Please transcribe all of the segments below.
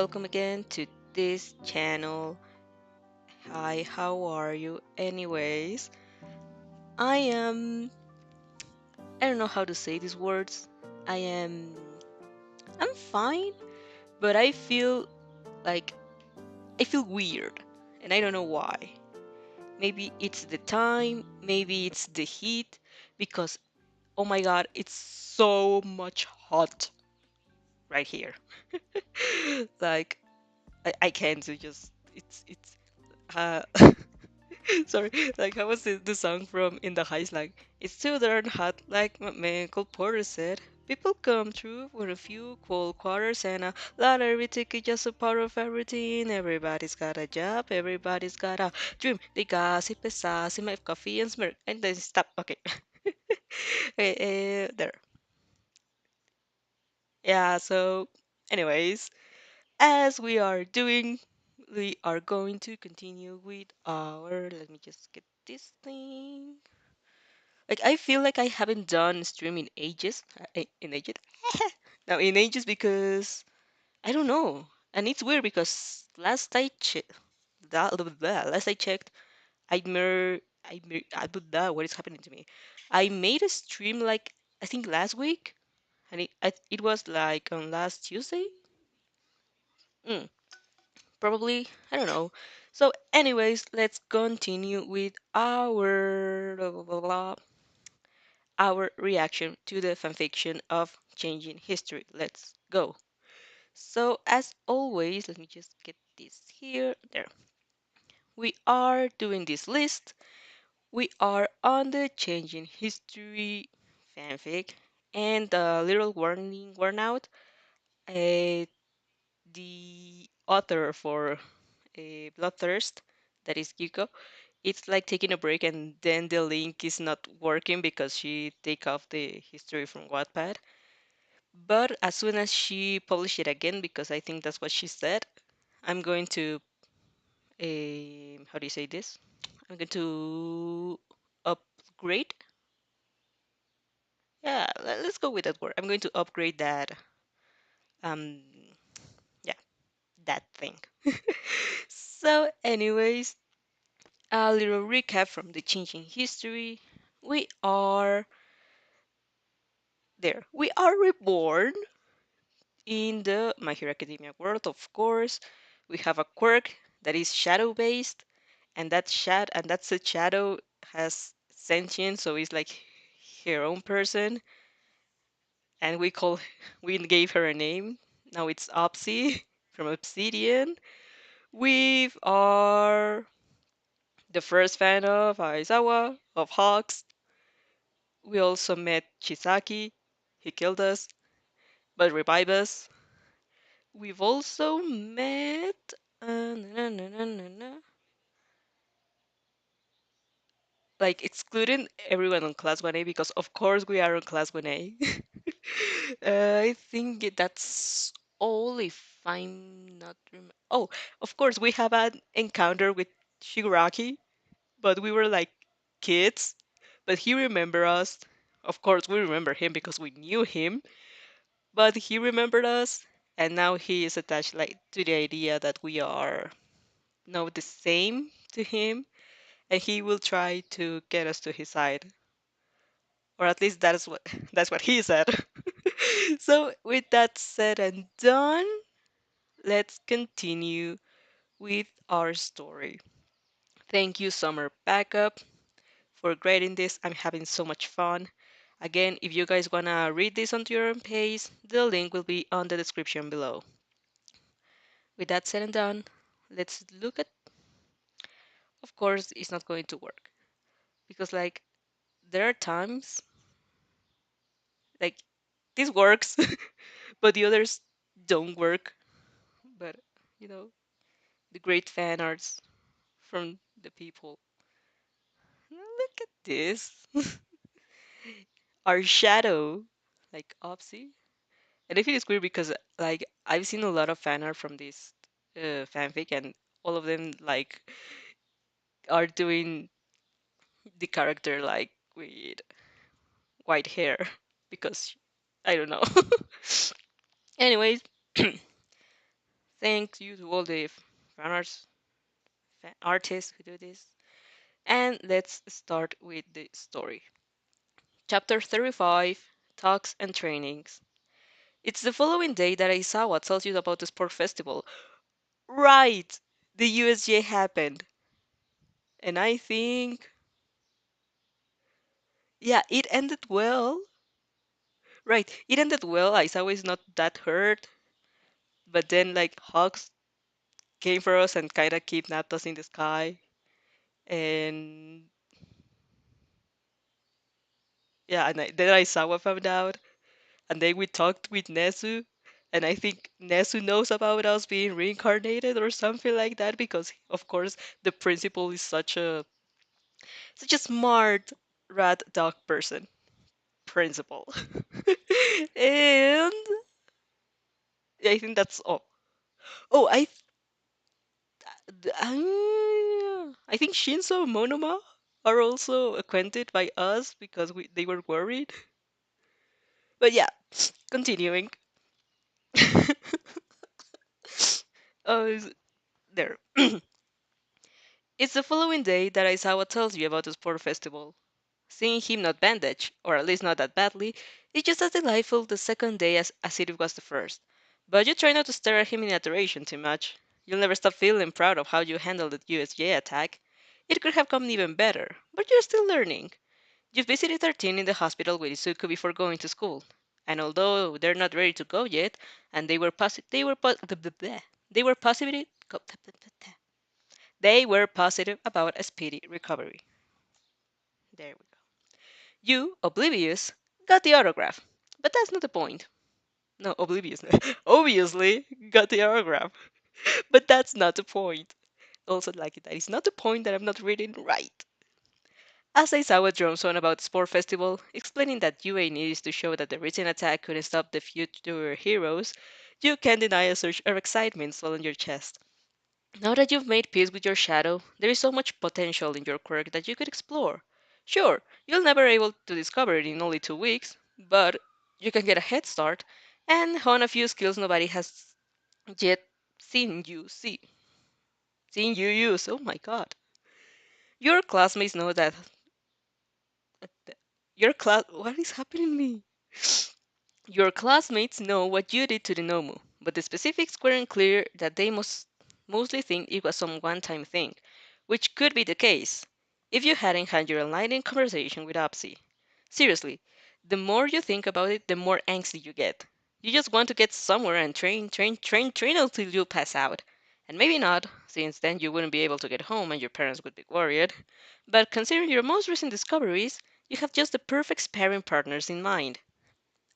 welcome again to this channel. Hi, how are you? Anyways, I am. I don't know how to say these words. I am. I'm fine, but I feel like. I feel weird, and I don't know why. Maybe it's the time, maybe it's the heat, because oh my god, it's so much hot right here. Like, I can't do just. Uh, Sorry, like how was the song from In the Heights? Like, it's too darn hot, like my man Cole Porter said. People come through for a few cold quarters and a lottery ticket, just a part of everything. Everybody's got a job, everybody's got a dream. They gossip, sassy, my coffee and smirk, and then stop. Okay, there. Yeah. So, anyways, as we are going to continue with our. Let me just get this thing. Like I feel like I haven't done stream in ages. In ages? No, in ages because I don't know. And it's weird because last I checked, what is happening to me? I made a stream like I think last week, and it was like on last Tuesday. Mm, Probably I don't know. So, anyways, let's continue with our reaction to the fanfiction of Changing History. Let's go. So, as always, let me just get this here. There. We are doing this list. We are on the Changing History fanfic. And the little warn out. Uh, the author for Bloodthirst, that is Yuko, it's like taking a break and then the link is not working because she take off the history from Wattpad. But as soon as she publish it again, because I think that's what she said, I'm going to how do you say this? I'm going to upgrade. Yeah, let's go with that word. I'm going to upgrade that. Um, yeah, that thing. So, anyways, a little recap from the changing history. We are there. We are reborn in the My Hero Academia world, of course. We have a quirk that is shadow based, and that's a shadow has sentience, so it's like her own person. And we gave her a name. Now it's Opsy from Obsidian. We are the first fan of Aizawa, of Hawks. We also met Chisaki. He killed us, but revived us. We've also met. Na, na, na, na, na, like excluding everyone on class 1A because of course we are on class 1A. I think that's all if I'm not oh, of course we have an encounter with Shigaraki, but we were like kids, but he remembered us. Of course we remember him because we knew him, but he remembered us and now he is attached like to the idea that we are now the same to him and he will try to get us to his side, or at least that's what he said. So with that said and done, let's continue with our story. Thank you, Summer Backup, for grading this. I'm having so much fun. Again, if you guys wanna read this onto your own pace, the link will be on the description below. With that said and done, let's look at. Of course, it's not going to work because like there are times like this works, but the others don't work. But you know, the great fan arts from the people. Look at this. Our shadow, like Opsy. And I feel it's weird because like I've seen a lot of fan art from this fanfic, and all of them like are doing the character like with white hair because I don't know. Anyways, Thank you to all the fan arts, artists who do this. And let's start with the story. Chapter 35, Talks and Trainings. It's the following day that Aizawa tells you about the sport festival. Right! The USJ happened. And I think, yeah, it ended well. Right, it ended well. Aizawa is not that hurt. But then, like, Hawks came for us and kind of kidnapped us in the sky. And yeah, and then Aizawa found out. And then we talked with Nezu. And I think Nezu knows about us being reincarnated or something like that because, of course, the principal is such a smart rat dog person. Principal. And I think that's all. Oh, I think Shinso and Monoma are also acquainted by us because they were worried. But yeah, continuing. Oh, there. It's the following day that Aizawa tells you about the sport festival. Seeing him not bandaged, or at least not that badly, is just as delightful the second day as it was the first. But you try not to stare at him in adoration too much. You'll never stop feeling proud of how you handled the USJ attack. It could have gone even better, but you're still learning. You visited 13 in the hospital with Izuku before going to school, and although they're not ready to go yet, and they were positive they were positive about a speedy recovery. There we go. You, oblivious, got the autograph, but that's not the point. No, oblivious. Obviously, got the autograph, but that's not the point. Also, like that is not the point that I'm not reading right. As Aizawa drones on about the sport festival, explaining that UA needs to show that the recent attack couldn't stop the future heroes, you can't deny a surge of excitement swelling your chest. Now that you've made peace with your shadow, there is so much potential in your quirk that you could explore. Sure, you'll never be able to discover it in only 2 weeks, but you can get a head start and hone a few skills nobody has yet seen you see. Seen you use. Oh my god. Your classmates know that your class what is happening to me? Your classmates know what you did to the Nomu, but the specifics weren't clear that they mostly think it was some one-time thing, which could be the case if you hadn't had your enlightening conversation with Opsy. Seriously, the more you think about it, the more angsty you get. You just want to get somewhere and train until you pass out. And maybe not, since then you wouldn't be able to get home and your parents would be worried. But considering your most recent discoveries, you have just the perfect sparring partners in mind.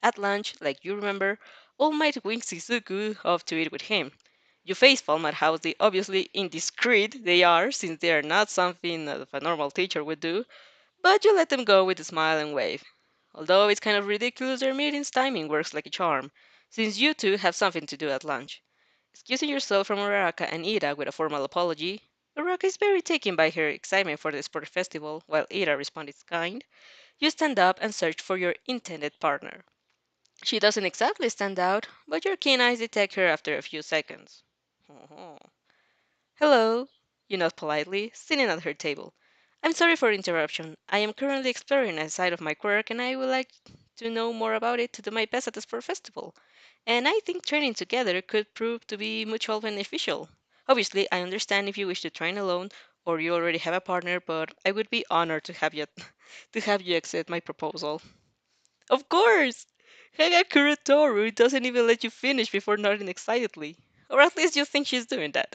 At lunch, like you remember, All Might winks Shizuku off to eat with him. You facepalm at how obviously indiscreet they are, since they are not something that a normal teacher would do, but you let them go with a smile and wave. Although it's kind of ridiculous, their meeting's timing works like a charm, since you two have something to do at lunch. Excusing yourself from Uraraka and Ida with a formal apology, Uraraka is very taken by her excitement for the sport festival, while Ida responds kind. You stand up and search for your intended partner. She doesn't exactly stand out, but your keen eyes detect her after a few seconds. Oh. Hello, you nod politely, sitting at her table. I'm sorry for interruption. I am currently exploring a side of my quirk and I would like to know more about it to do my best at the sport festival. And I think training together could prove to be mutual beneficial. Obviously, I understand if you wish to train alone or you already have a partner, but I would be honored to have you to have you accept my proposal. Of course! Haga Kuratoru doesn't even let you finish before nodding excitedly. Or at least you think she's doing that.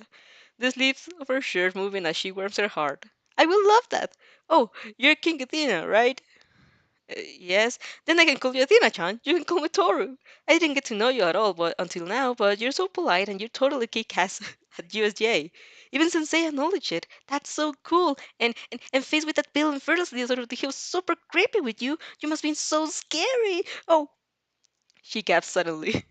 The sleeves of her shirt moving as she warms her heart. I will love that! Oh, you're King Athena, right? Yes. Then I can call you Athena-chan. You can call me Toru. I didn't get to know you at all but until now, but you're so polite and you're totally kick ass at USJ. Even Sensei acknowledged it. That's so cool. And faced with that villain fearlessly sort of he was super creepy with you. You must be so scary. Oh, she gasped suddenly.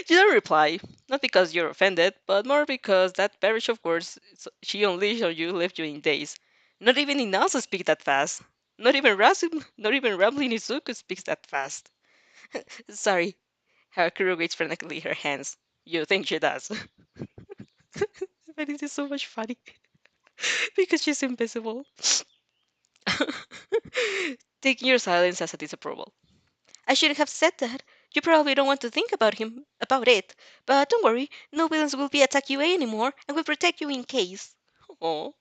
You don't reply, not because you're offended, but more because that barrage of words she unleashed on you left you in daze. Not even Inazu speaks that fast. Not even Rambling Izuku speaks that fast. Sorry. Harakuru waits frantically her hands. You think she does. But it is so much funny because she's invisible. Taking your silence as a disapproval. I shouldn't have said that. You probably don't want to think about it. But don't worry, no villains will be attack you anymore and will protect you in case. Oh,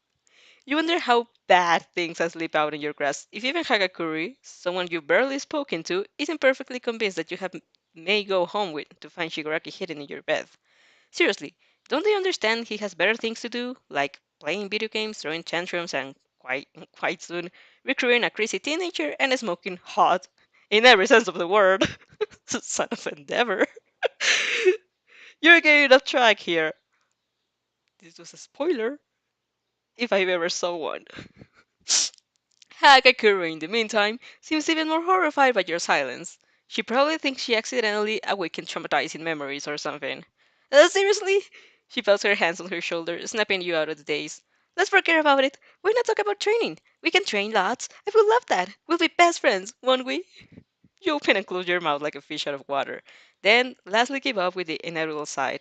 you wonder how bad things have slipped out in your grasp if even Hagakuri, someone you've barely spoken to, isn't perfectly convinced that you have may go home with to find Shigaraki hidden in your bed. Seriously, don't they understand he has better things to do, like playing video games, throwing tantrums, and quite soon recruiting a crazy teenager and smoking hot, in every sense of the word, son of endeavor. You're getting off track here. This was a spoiler, if I've ever saw one. Hagakure, in the meantime, seems even more horrified by your silence. She probably thinks she accidentally awakened traumatizing memories or something. Seriously? She puts her hands on her shoulder, snapping you out of the daze. Let's forget about it. Why not talk about training? We can train lots. I will love that. We'll be best friends, won't we? You open and close your mouth like a fish out of water. Then, lastly, give up with the inevitable sigh.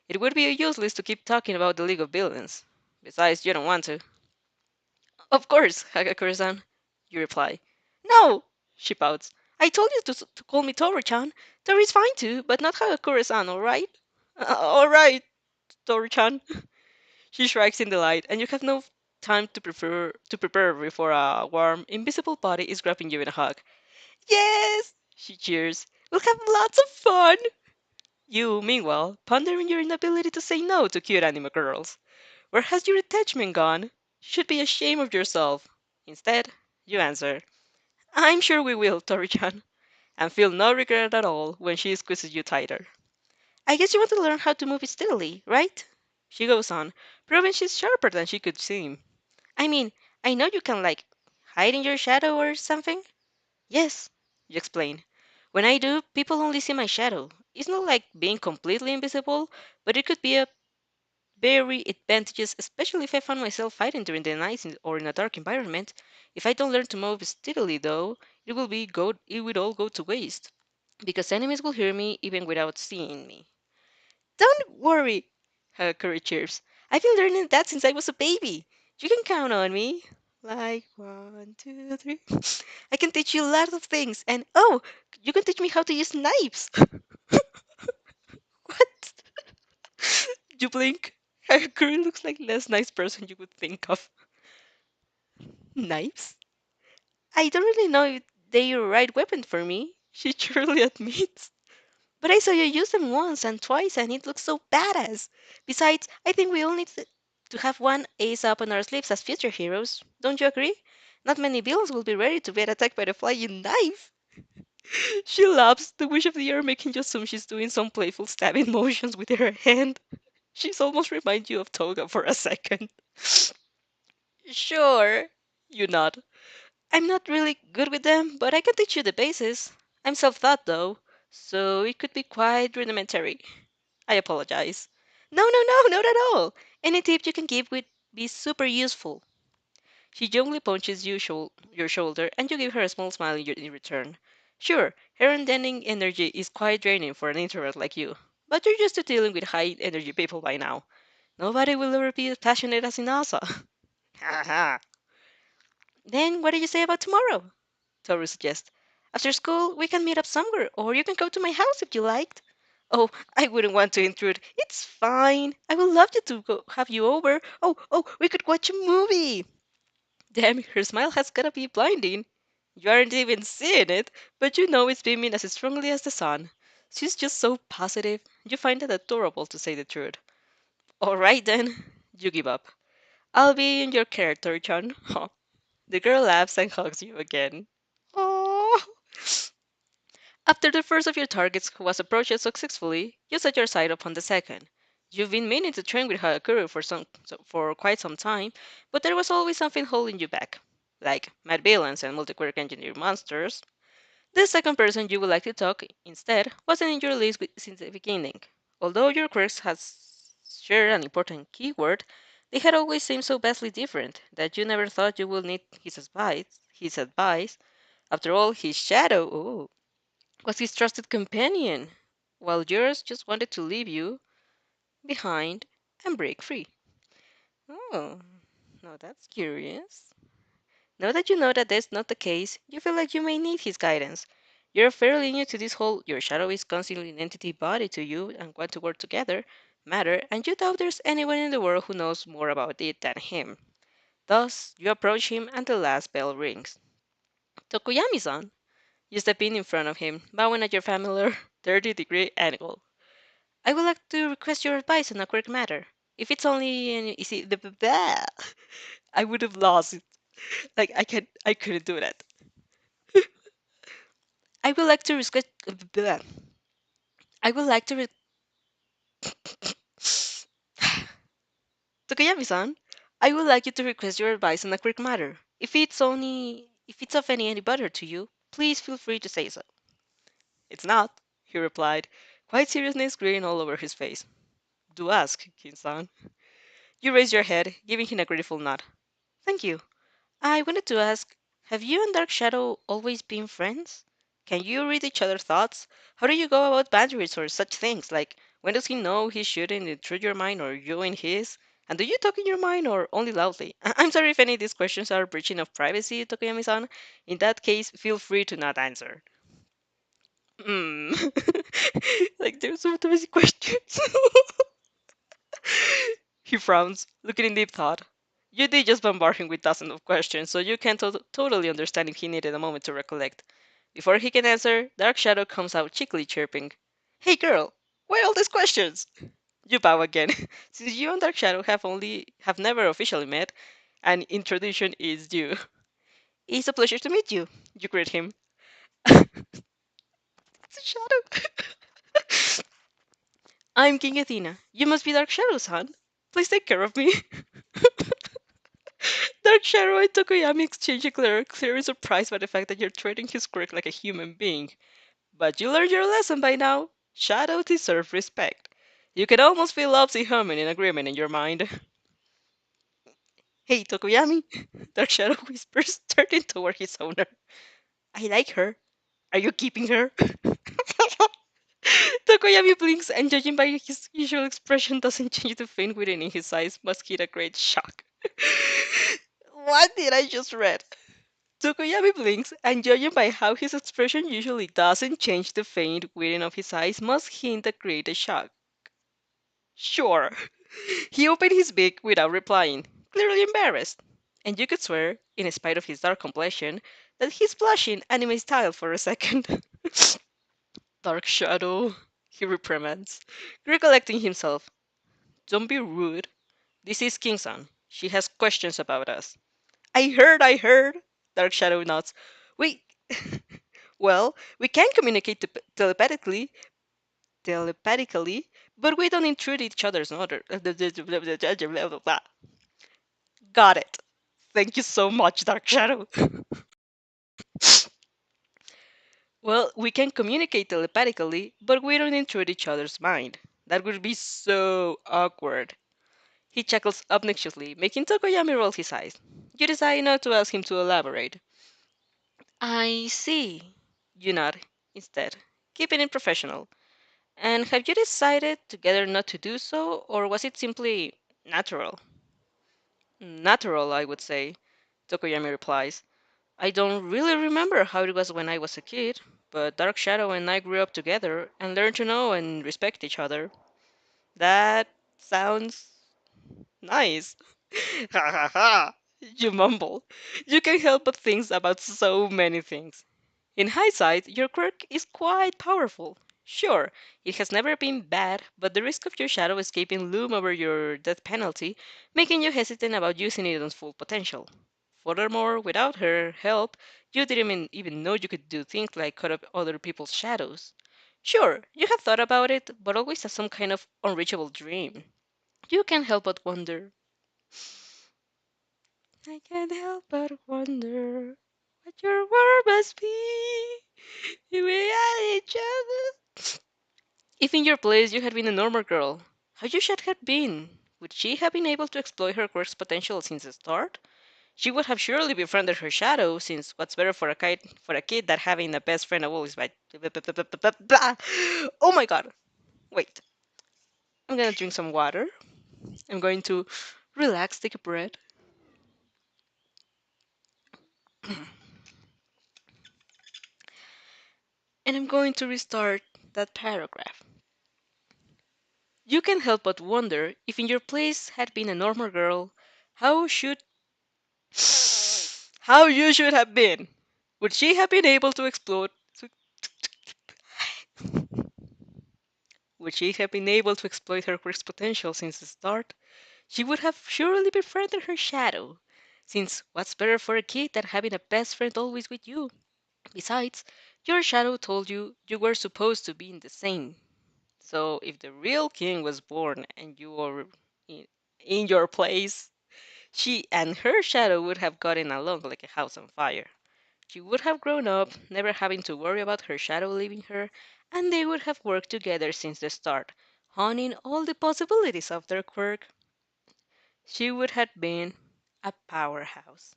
It would be useless to keep talking about the League of Villains. Besides, you don't want to. Of course, Hagakure-san, you reply. No, she pouts. I told you to call me Toru-chan. Toru's fine too, but not Hagakure-san, alright? Alright, Toru-chan. She strikes in delight, and you have no time to prepare before a warm, invisible body is grabbing you in a hug. Yes! She cheers. We'll have lots of fun! You, meanwhile, pondering your inability to say no to cute anime girls. Where has your attachment gone? You should be ashamed of yourself. Instead, you answer, I'm sure we will, Tori-chan, and feel no regret at all when she squeezes you tighter. I guess you want to learn how to move steadily, right? She goes on, proving she's sharper than she could seem. I mean, I know you can, like, hide in your shadow or something. Yes, you explain. When I do, people only see my shadow. It's not like being completely invisible, but it could be a very advantageous, especially if I found myself fighting during the night or in a dark environment. If I don't learn to move steadily, though, it would all go to waste, because enemies will hear me even without seeing me. Don't worry, Hakuri chirps. I've been learning that since I was a baby. You can count on me. Like 1, 2, 3. I can teach you a lot of things, and oh, you can teach me how to use knives. What? You blink. Hakuri looks like less nice person you would think of. Knives? I don't really know if they're the right weapon for me, she surely admits. But I saw you use them once and twice and it looks so badass. Besides, I think we all need to have one ace up on our sleeves as future heroes. Don't you agree? Not many villains will be ready to get attacked by the flying knife. She laughs, the wish of the air making you assume she's doing some playful stabbing motions with her hand. She's almost remind you of Toga for a second. Sure, you nod. I'm not really good with them, but I can teach you the basis. I'm self-taught though, so it could be quite rudimentary. I apologize. No, no, no, not at all. Any tip you can give would be super useful. She gently punches your shoulder and you give her a small smile in return. Sure, her unending energy is quite draining for an introvert like you, but you're used to dealing with high energy people by now. Nobody will ever be as passionate as Inasa. Haha. Then what do you say about tomorrow? Toru suggests. After school, we can meet up somewhere, or you can come to my house if you liked. Oh, I wouldn't want to intrude. It's fine. I would love you to have you over. Oh, we could watch a movie. Damn, her smile has gotta be blinding. You aren't even seeing it, but you know it's beaming as strongly as the sun. She's just so positive. You find it adorable, to say the truth. All right then, you give up. I'll be in your character, Chan. The girl laughs and hugs you again. Oh. After the first of your targets was approached successfully, you set your sight upon the second. You've been meaning to train with Harakuru for quite some time, but there was always something holding you back, like mad villains and multi-quirk engineer monsters. The second person you would like to talk instead wasn't in your list since the beginning. Although your quirks has shared an important keyword, they had always seemed so vastly different that you never thought you would need his advice. His advice, after all, his shadow. Oh, was his trusted companion, while yours just wanted to leave you. behind, and break free. Oh, now that's curious. Now that you know that that's not the case, you feel like you may need his guidance. You're fairly new to this whole your shadow is constantly an entity body to you and want to work together matter, and you doubt there's anyone in the world who knows more about it than him. Thus, you approach him and the last bell rings. Tokoyami-san, you step in front of him, bowing at your familiar 30-degree angle. I would like to request your advice on a quick matter. If it's only an easy the blah, I would have lost it. Like I couldn't do that. I would like to request blah. I would like to Tokoyami-san, I would like you to request your advice on a quick matter. If it's of any bother to you, please feel free to say so. It's not, he replied, quite seriousness grin all over his face. Do ask, Kin-san. You raise your head, giving him a grateful nod. Thank you. I wanted to ask, have you and Dark Shadow always been friends? Can you read each other's thoughts? How do you go about boundaries or such things? Like, when does he know he shouldn't intrude your mind or you in his? And do you talk in your mind or only loudly? I'm sorry if any of these questions are breaching of privacy, Tokoyami-san. In that case, feel free to not answer. Hmm. Like, there's so many questions. He frowns, looking in deep thought. You did just bombard him with dozens of questions, so you can totally understand if he needed a moment to recollect. Before he can answer, Dark Shadow comes out cheekily chirping. Hey girl, why all these questions? You bow again. Since you and Dark Shadow have never officially met, an introduction is due. It's a pleasure to meet you. You greet him. It's a shadow. I'm King Athena. You must be Dark Shadow's son. Please take care of me. Dark Shadow and Tokoyami exchange a clearly surprised by the fact that you're treating his quirk like a human being. But you learned your lesson by now. Shadow deserve respect. You can almost feel Lopsy humming in agreement in your mind. Hey, Tokoyami, Dark Shadow whispers, turning toward his owner. I like her. Are you keeping her? Tokoyami blinks, and judging by his usual expression, doesn't change the faint within in his eyes, must hit a great shock. What did I just read? Tokoyami blinks, and judging by how his expression usually doesn't change, the faint within of his eyes must hint at great shock. Sure. He opened his beak without replying, clearly embarrassed. And you could swear, in spite of his dark complexion, that he's blushing anime style for a second. Dark Shadow, he reprimands, recollecting himself. Don't be rude. This is Kingsan. She has questions about us. I heard. Dark Shadow nods. We, well, we can communicate telepathically, but we don't intrude each other's order. Got it. Thank you so much, Dark Shadow. Well, we can communicate telepathically, but we don't intrude each other's mind. That would be so awkward. He chuckles obnoxiously, making Tokoyami roll his eyes. You decide not to ask him to elaborate. I see. You nod, instead, keeping it professional. And have you decided together not to do so, or was it simply natural? Natural, I would say, Tokoyami replies. I don't really remember how it was when I was a kid, but Dark Shadow and I grew up together and learned to know and respect each other. That sounds nice. Ha ha ha! You mumble. You can't help but think about so many things. In hindsight, your quirk is quite powerful. Sure, it has never been bad, but the risk of your shadow escaping loom over your death penalty, making you hesitant about using it on full potential. Furthermore, without her help, you didn't even know you could do things like cut up other people's shadows. Sure, you have thought about it, but always as some kind of unreachable dream. You can't help but wonder. I can't help but wonder what your world must be. We are each other. If in your place you had been a normal girl, how you should have been? Would she have been able to exploit her quirk's potential since the start? She would have surely befriended her shadow, since what's better for a kid than having a best friend always by blah. Oh my god! Wait. I'm gonna drink some water. I'm going to relax, take a breath, and I'm going to restart that paragraph. You can't help but wonder if in your place had been a normal girl, how should how you should have been. Would she have been able to explode? Would she have been able to exploit her quirk's potential since the start? She would have surely befriended her shadow, since what's better for a kid than having a best friend always with you? Besides, your shadow told you you were supposed to be in the same. So if the real king was born and you were in, in your place, she and her shadow would have gotten along like a house on fire. She would have grown up, never having to worry about her shadow leaving her, and they would have worked together since the start, honing all the possibilities of their quirk. She would have been a powerhouse.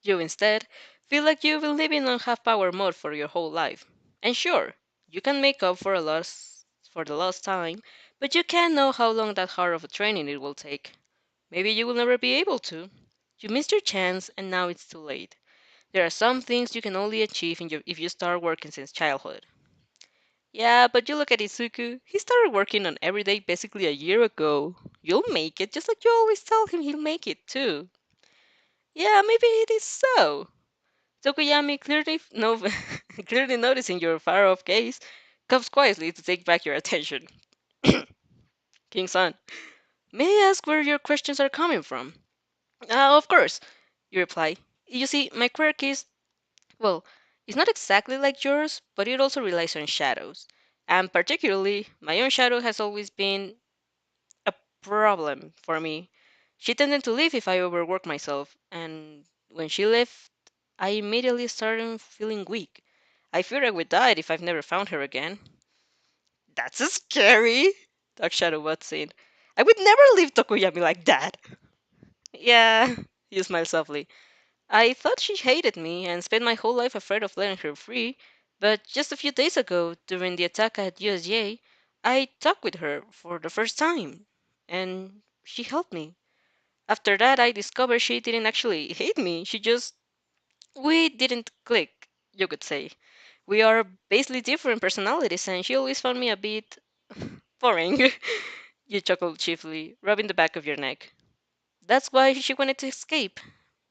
You instead feel like you've been living on half power mode for your whole life. And sure, you can make up for the lost time, but you can't know how long that hard of a training it will take. Maybe you will never be able to. You missed your chance and now it's too late. There are some things you can only achieve if you start working since childhood. Yeah, but you look at Izuku. He started working on every day basically a year ago. You'll make it, just like you always tell him he'll make it too. Yeah, maybe it is so. Tokuyami, clearly noticing your far-off gaze, comes quietly to take back your attention. King-san, may I ask where your questions are coming from? Of course, you reply. You see, my quirk is, well, it's not exactly like yours, but it also relies on shadows. And particularly, my own shadow has always been a problem for me. She tended to leave if I overworked myself, and when she left, I immediately started feeling weak. I feared I would die if I've never found her again. That's scary, Dark Shadow was saying. I would never leave Tokuyami like that. Yeah, you smiled softly. I thought she hated me and spent my whole life afraid of letting her free, but just a few days ago, during the attack at USJ, I talked with her for the first time, and she helped me. After that, I discovered she didn't actually hate me, we didn't click, you could say. We are basically different personalities, and she always found me a bit boring. You chuckled chiefly, rubbing the back of your neck. That's why she wanted to escape,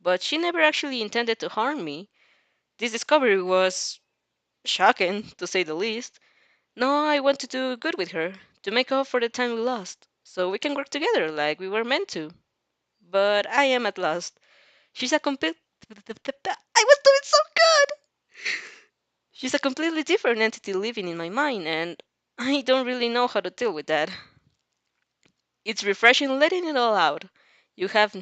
but she never actually intended to harm me. This discovery was shocking, to say the least. No, I want to do good with her, to make up for the time we lost, so we can work together like we were meant to. But I am at last. She's a complete. I was doing so good! She's a completely different entity living in my mind, and I don't really know how to deal with that. It's refreshing letting it all out. You have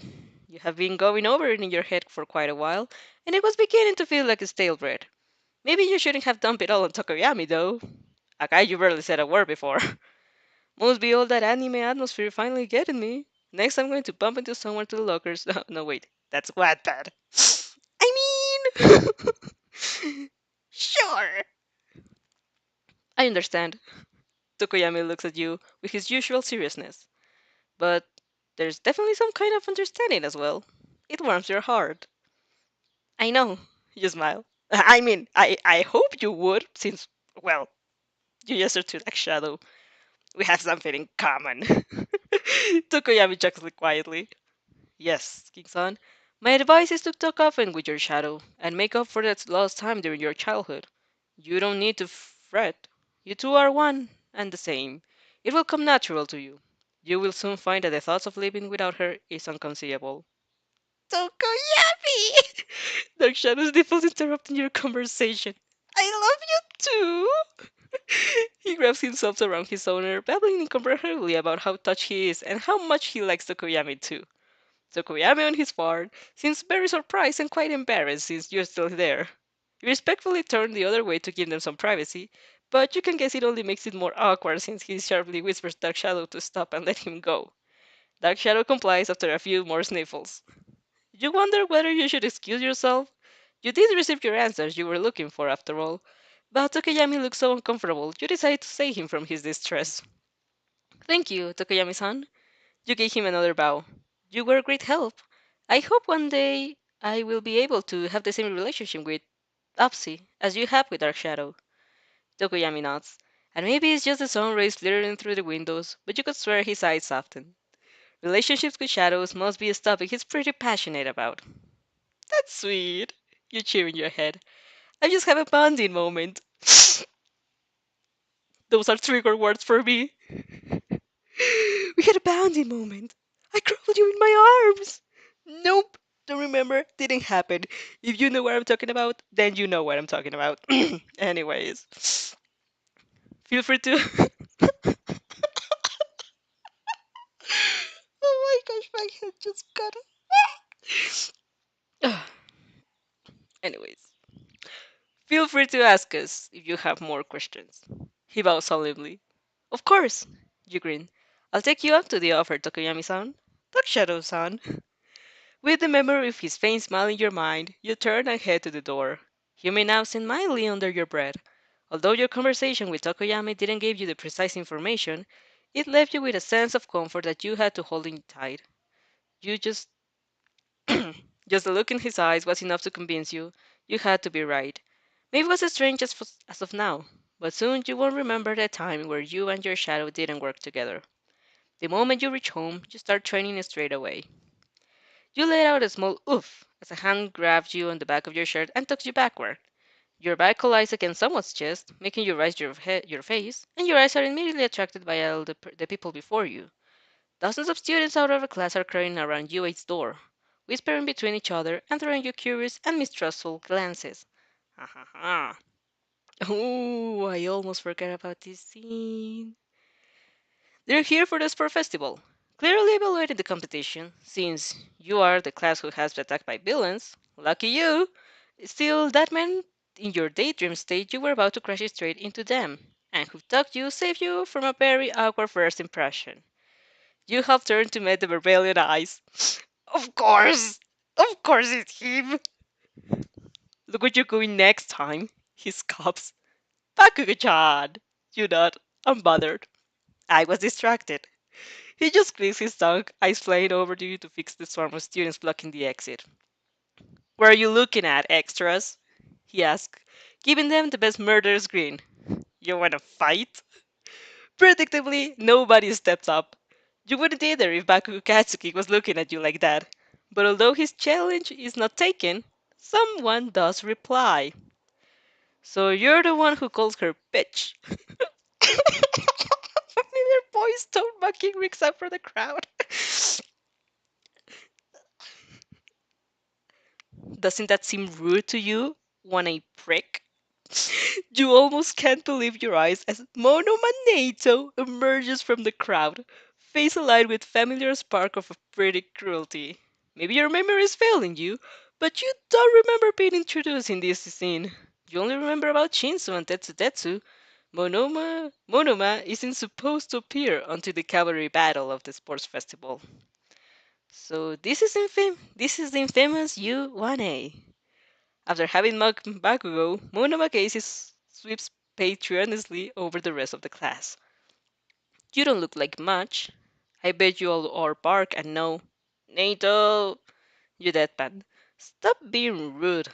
you have been going over it in your head for quite a while, and it was beginning to feel like a stale bread. Maybe you shouldn't have dumped it all on Tokoyami, though. A guy you barely said a word before. Must be all that anime atmosphere finally getting me. Next, I'm going to bump into someone to the lockers. No, wait, that's Wattpad. I mean, sure. I understand. Tokoyami looks at you with his usual seriousness, but there's definitely some kind of understanding as well. It warms your heart. I know, you smile. I mean, I hope you would, since, well, you gesture to like Shadow. We have something in common. Tokoyami chuckles quietly. Yes, King-san. My advice is to talk often with your shadow and make up for that lost time during your childhood. You don't need to fret. You two are one and the same. It will come natural to you. You will soon find that the thoughts of living without her is inconceivable. Tokoyami! Dark Shadow's nipples interrupting your conversation. I love you too! He grabs himself around his owner, babbling incomprehensibly about how touched he is and how much he likes Tokoyami too. Tokoyami, on his part, seems very surprised and quite embarrassed since you're still there. You respectfully turn the other way to give them some privacy, but you can guess it only makes it more awkward since he sharply whispers Dark Shadow to stop and let him go. Dark Shadow complies after a few more sniffles. You wonder whether you should excuse yourself? You did receive your answers you were looking for, after all. But Tokoyami looks so uncomfortable, you decide to save him from his distress. Thank you, Tokoyami-san. You gave him another bow. You were a great help. I hope one day I will be able to have the same relationship with Upsy as you have with Dark Shadow. Tokoyami nods. And maybe it's just the sun rays flittering through the windows, but you could swear his eyes soften. Relationships with shadows must be a topic he's pretty passionate about. That's sweet. You cheer in your head. I just have a bonding moment. Those are trigger words for me. We had a bonding moment. I crawled you in my arms. Nope. Don't remember. Didn't happen. If you know what I'm talking about, then you know what I'm talking about. Anyways, feel free to. Oh my gosh, my head just got. Anyways, feel free to ask us if you have more questions. He bows solemnly. Of course, you grin. I'll take you up to the offer, Tokoyami-san. Dark Shadow-san. With the memory of his faint smile in your mind, you turn and head to the door. You may now sing mildly under your breath. Although your conversation with Tokoyami didn't give you the precise information, it left you with a sense of comfort that you had to hold in tight. You just just the look in his eyes was enough to convince you you had to be right. Maybe it was as strange as of now, but soon you won't remember the time where you and your shadow didn't work together. The moment you reach home, you start training straight away. You let out a small oof as a hand grabs you on the back of your shirt and tucks you backward. Your back collides against someone's chest, making you raise your face, and your eyes are immediately attracted by all the people before you. Dozens of students out of the class are crowding around U8's door, whispering between each other and throwing you curious and mistrustful glances. Ha ha ha. Oh, I almost forgot about this scene. They're here for the sport festival, clearly evaluating the competition, since you are the class who has been attacked by villains. Lucky you! Still, that meant in your daydream state you were about to crash straight into them, and who tucked you saved you from a very awkward first impression. You have turned to meet the Barbarian eyes. Of course! Of course it's him! Look what you're going next time, he scoffs. Bakugo-chan! You nod, unbothered. I was distracted. He just clicks his tongue, eyes flying over to you to fix the swarm of students blocking the exit. What are you looking at, extras? He asks, giving them the best murderous grin. You wanna fight? Predictably, nobody steps up. You wouldn't either if Bakugo Katsuki was looking at you like that. But although his challenge is not taken, someone does reply. So you're the one who calls her bitch. Familiar voice tone mocking rings out from the crowd. Doesn't that seem rude to you? Wanna prick? You almost can't believe your eyes as Monomanato emerges from the crowd, face aligned with familiar spark of a pretty cruelty. Maybe your memory is failing you, but you don't remember being introduced in this scene. You only remember about Shinsu and Tetsu. Monoma isn't supposed to appear until the cavalry battle of the sports festival. So this is the infamous U1A. After having mugged Bakugo, Monoma sweeps patrionously over the rest of the class. You don't look like much. I bet you all are bark and no. Nato! You deadpan. Stop being rude.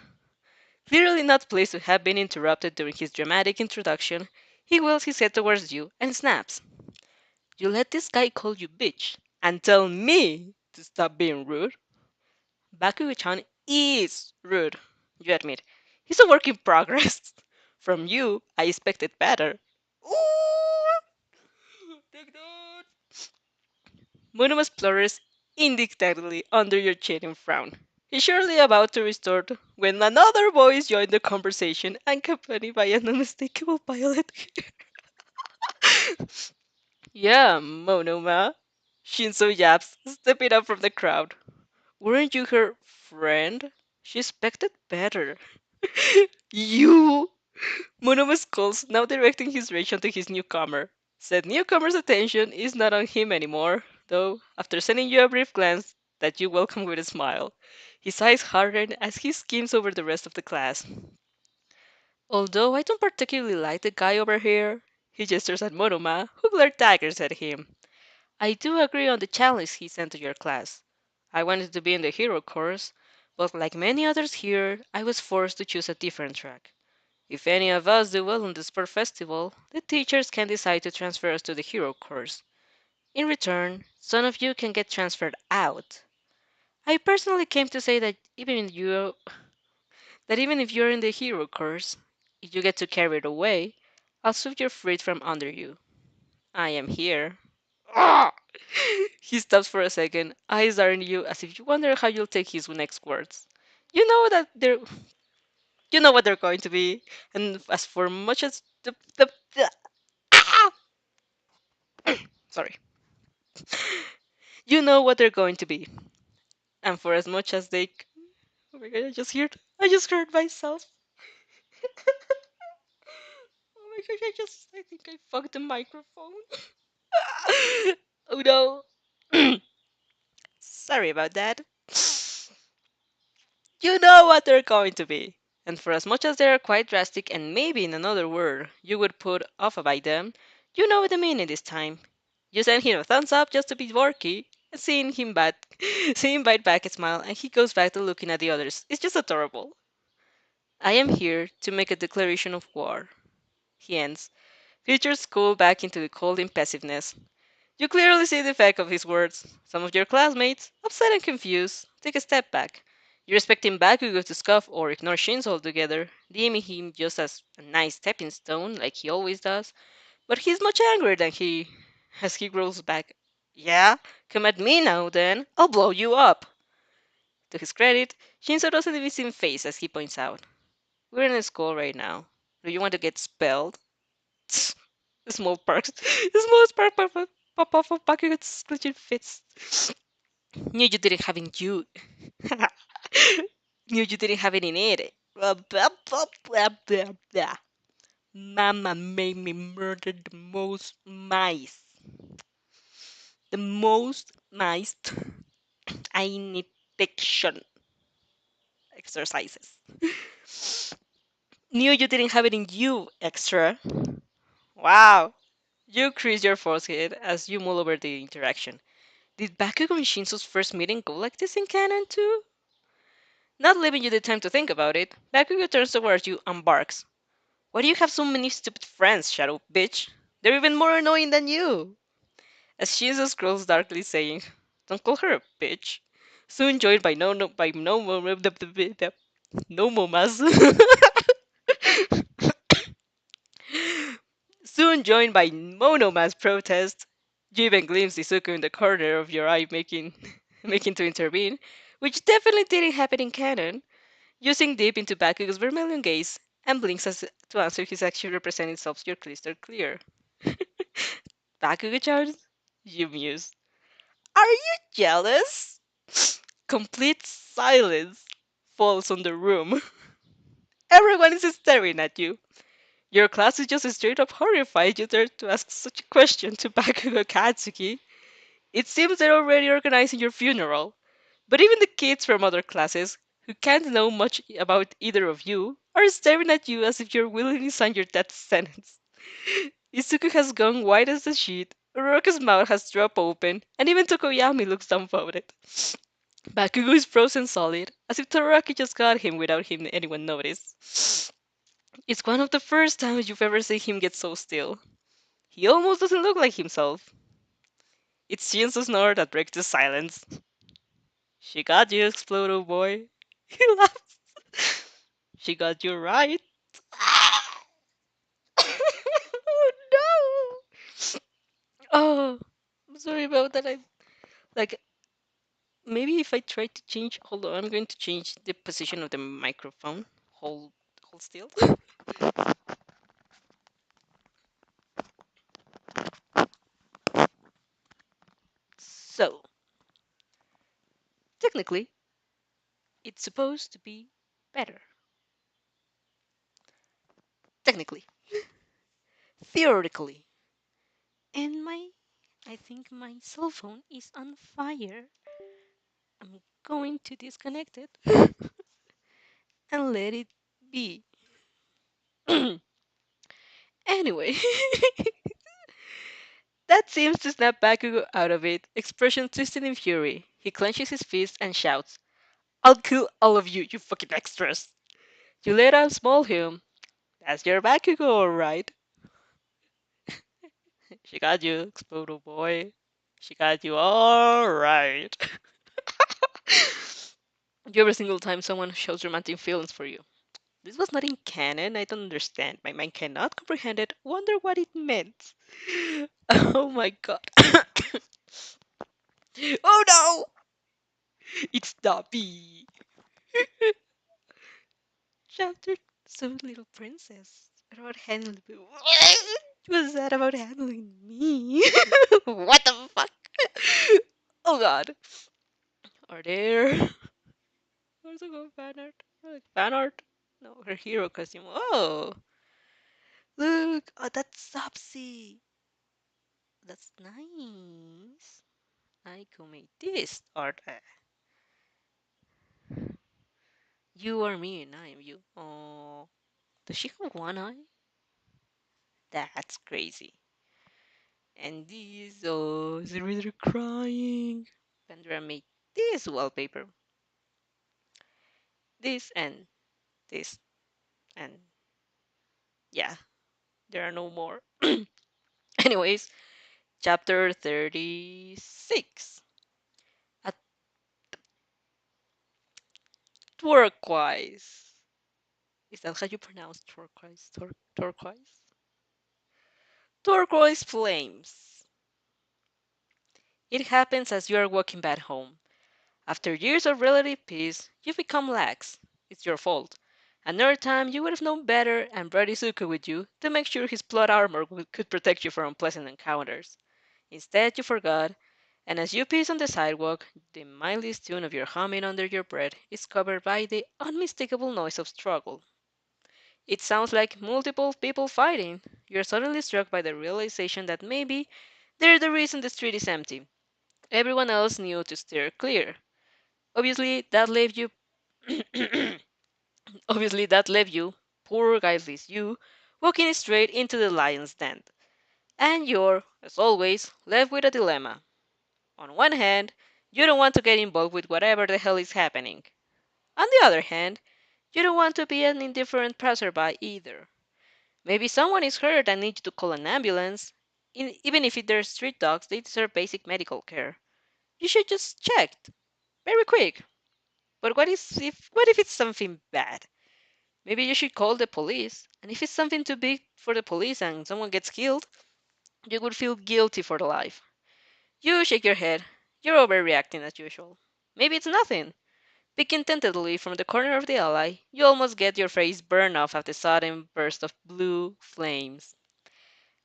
Clearly not pleased to have been interrupted during his dramatic introduction, he wheels his head towards you and snaps. You let this guy call you bitch and tell me to stop being rude? Bakugo-chan is rude, you admit. He's a work in progress. From you, I expected better. Ooh! Take that! Monomas flourishes indignantly under your chin and frown. He's surely about to restart when another voice joined the conversation, accompanied by an unmistakable violet. Yeah, Monoma. Shinzo yaps, stepping up from the crowd. Weren't you her friend? She expected better. You! Monoma scolds, now directing his rage onto his newcomer. Said newcomer's attention is not on him anymore, though, after sending you a brief glance that you welcome with a smile. His eyes harden as he skims over the rest of the class. Although I don't particularly like the guy over here, he gestures at Monoma, who glared daggers at him. I do agree on the challenge he sent to your class. I wanted to be in the hero course, but like many others here, I was forced to choose a different track. If any of us do well on the sport festival, the teachers can decide to transfer us to the hero course. In return, some of you can get transferred out. I personally came to say that even if you're in the hero course, if you get to carry it away, I'll sweep your feet from under you. I am here. Ah! He stops for a second, eyes are on you as if you wonder how you'll take his next words. You know that they're you know what they're going to be, and as for much as the ah! Sorry. You know what they're going to be. And for as much as they oh my god, I just heard myself. Oh my gosh, I think I fucked the microphone. Oh no. Sorry about that. You know what they're going to be. And for as much as they are quite drastic and maybe in another word you would put off by them, you know what I mean this time. You send him a thumbs up just to be dorky, and seeing him bite back a smile, and he goes back to looking at the others. It's just adorable. I am here to make a declaration of war. He ends. Future school back into the cold impassiveness. You clearly see the effect of his words. Some of your classmates, upset and confused, take a step back. You're expecting Bakugo to scoff or ignore Shinzo altogether, deeming him just as a nice stepping stone like he always does, but he's much angrier than he as he grows back. Yeah? Come at me now then, I'll blow you up. To his credit, Shinzo doesn't even seem phased as he points out. We're in a school right now. Do you want to get spelled? The small sparks. The small spark pop off of Bakugo's glitching fits. Knew you didn't have in you. Knew you didn't have it in it. Blah, blah, blah, blah, blah, blah. Mama made me murder the most mice. The most mice I need diction exercises. Knew you didn't have it in you, extra. Wow. You crease your forehead as you mull over the interaction. Did Bakugo and Shinso's first meeting go like this in canon too? Not leaving you the time to think about it, Bakugo turns towards you and barks. Why do you have so many stupid friends, Shadow bitch? They're even more annoying than you. As Shinso scrolls darkly saying, don't call her a bitch. Soon joined by no momas. Soon joined by Monoma's protest. You even glimpse Izuku in the corner of your eye making to intervene, which definitely didn't happen in canon, using deep into Bakugo's vermilion gaze, and blinks as to answer his actually representing self your crystal clear. Bakugo-chan, you muse. Are you jealous? Complete silence falls on the room. Everyone is staring at you. Your class is just straight up horrified you dared to ask such a question to Bakugo Katsuki. It seems they're already organizing your funeral. But even the kids from other classes, who can't know much about either of you, are staring at you as if you're willingly sign your death sentence. Izuku has gone white as a sheet, Uroka's mouth has dropped open, and even Tokoyami looks dumbfounded. Bakugo is frozen solid, as if Todoroki just got him without him anyone noticed. It's one of the first times you've ever seen him get so still. He almost doesn't look like himself. It's Shinso's snore that breaks the silence. She got you, Explodo boy. He laughs. She got you right. Oh no! Oh, I'm sorry about that. I like maybe if I try to change. Hold on, I'm going to change the position of the microphone. Hold still. So technically, it's supposed to be better. Technically, theoretically, and I think my cell phone is on fire. I'm going to disconnect it and let it be. Anyway, That seems to snap Bakugo out of it, expression twisted in fury. He clenches his fist and shouts, I'll kill all of you, you fucking extras! You let out small him. That's your Bakugo, alright. She got you, Explodo boy. She got you alright. Every single time someone shows romantic feelings for you. This was not in canon, I don't understand. My mind cannot comprehend it. Wonder what it meant. Oh my god. Oh no! It's Dobby! Chapter So Little Princess. About handling was that about handling me? What the fuck? Oh god. Are there where's the go fan art? Like fan art? No, her hero costume. Oh look! Oh that's Subsy. That's nice. Aiko made this art. You are me and I am you. Oh, does she have one eye? That's crazy. And this, oh, is really crying. Pandora made this wallpaper. This and this. And yeah, there are no more. Anyways, chapter 36. A turquoise. Is that how you pronounce turquoise? Turquoise? Turquoise flames. It happens as you are walking back home. After years of relative peace, you've become lax. It's your fault. Another time, you would have known better and brought Izuku with you to make sure his plot armor could protect you from unpleasant encounters. Instead, you forgot, and as you piece on the sidewalk, the mindless tune of your humming under your breath is covered by the unmistakable noise of struggle. It sounds like multiple people fighting. You're suddenly struck by the realization that maybe they're the reason the street is empty. Everyone else knew to steer clear. Obviously, that left you Obviously, that left you, poor guileless you, walking straight into the lion's den. And you're, as always, left with a dilemma. On one hand, you don't want to get involved with whatever the hell is happening. On the other hand, you don't want to be an indifferent passerby either. Maybe someone is hurt and needs you to call an ambulance. Even if they're street dogs, they deserve basic medical care. You should just check, very quick. But what if it's something bad? Maybe you should call the police. And if it's something too big for the police and someone gets killed, you would feel guilty for the life. You shake your head. You're overreacting as usual. Maybe it's nothing. Peeking tentatively from the corner of the alley, you almost get your face burned off at the sudden burst of blue flames.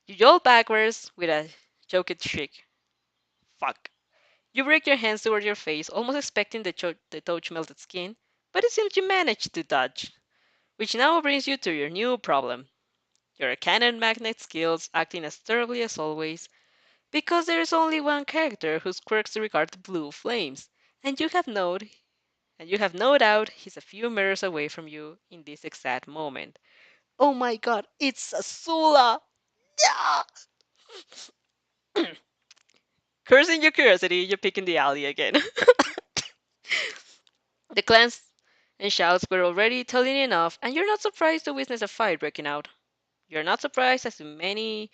You jolt backwards with a choked shriek. Fuck. You break your hands toward your face, almost expecting the touch melted skin, but it seems you managed to dodge. Which now brings you to your new problem. Your canon magnet skills acting as terribly as always, because there is only one character whose quirks regard the blue flames, and you have no doubt he's a few meters away from you in this exact moment. Oh my god, it's Azula! Yeah! Cursing your curiosity, you pick in the alley again. The clans and shouts were already telling enough, and you're not surprised to witness a fight breaking out. You're not surprised as to many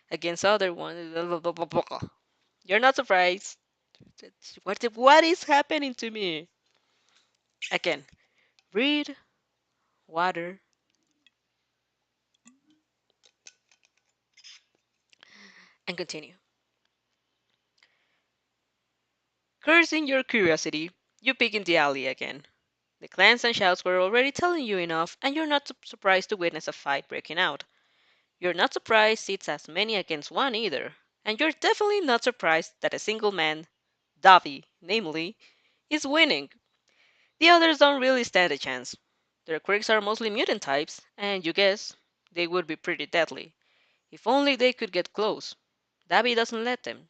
against other ones. You're not surprised. What is happening to me? Again, breathe, water, and continue. Cursing your curiosity, you peek in the alley again. The clans and shouts were already telling you enough, and you're not surprised to witness a fight breaking out. You're not surprised it's as many against one either, and you're definitely not surprised that a single man, Davi, namely, is winning. The others don't really stand a chance. Their quirks are mostly mutant types, and you guess they would be pretty deadly. If only they could get close. Davi doesn't let them.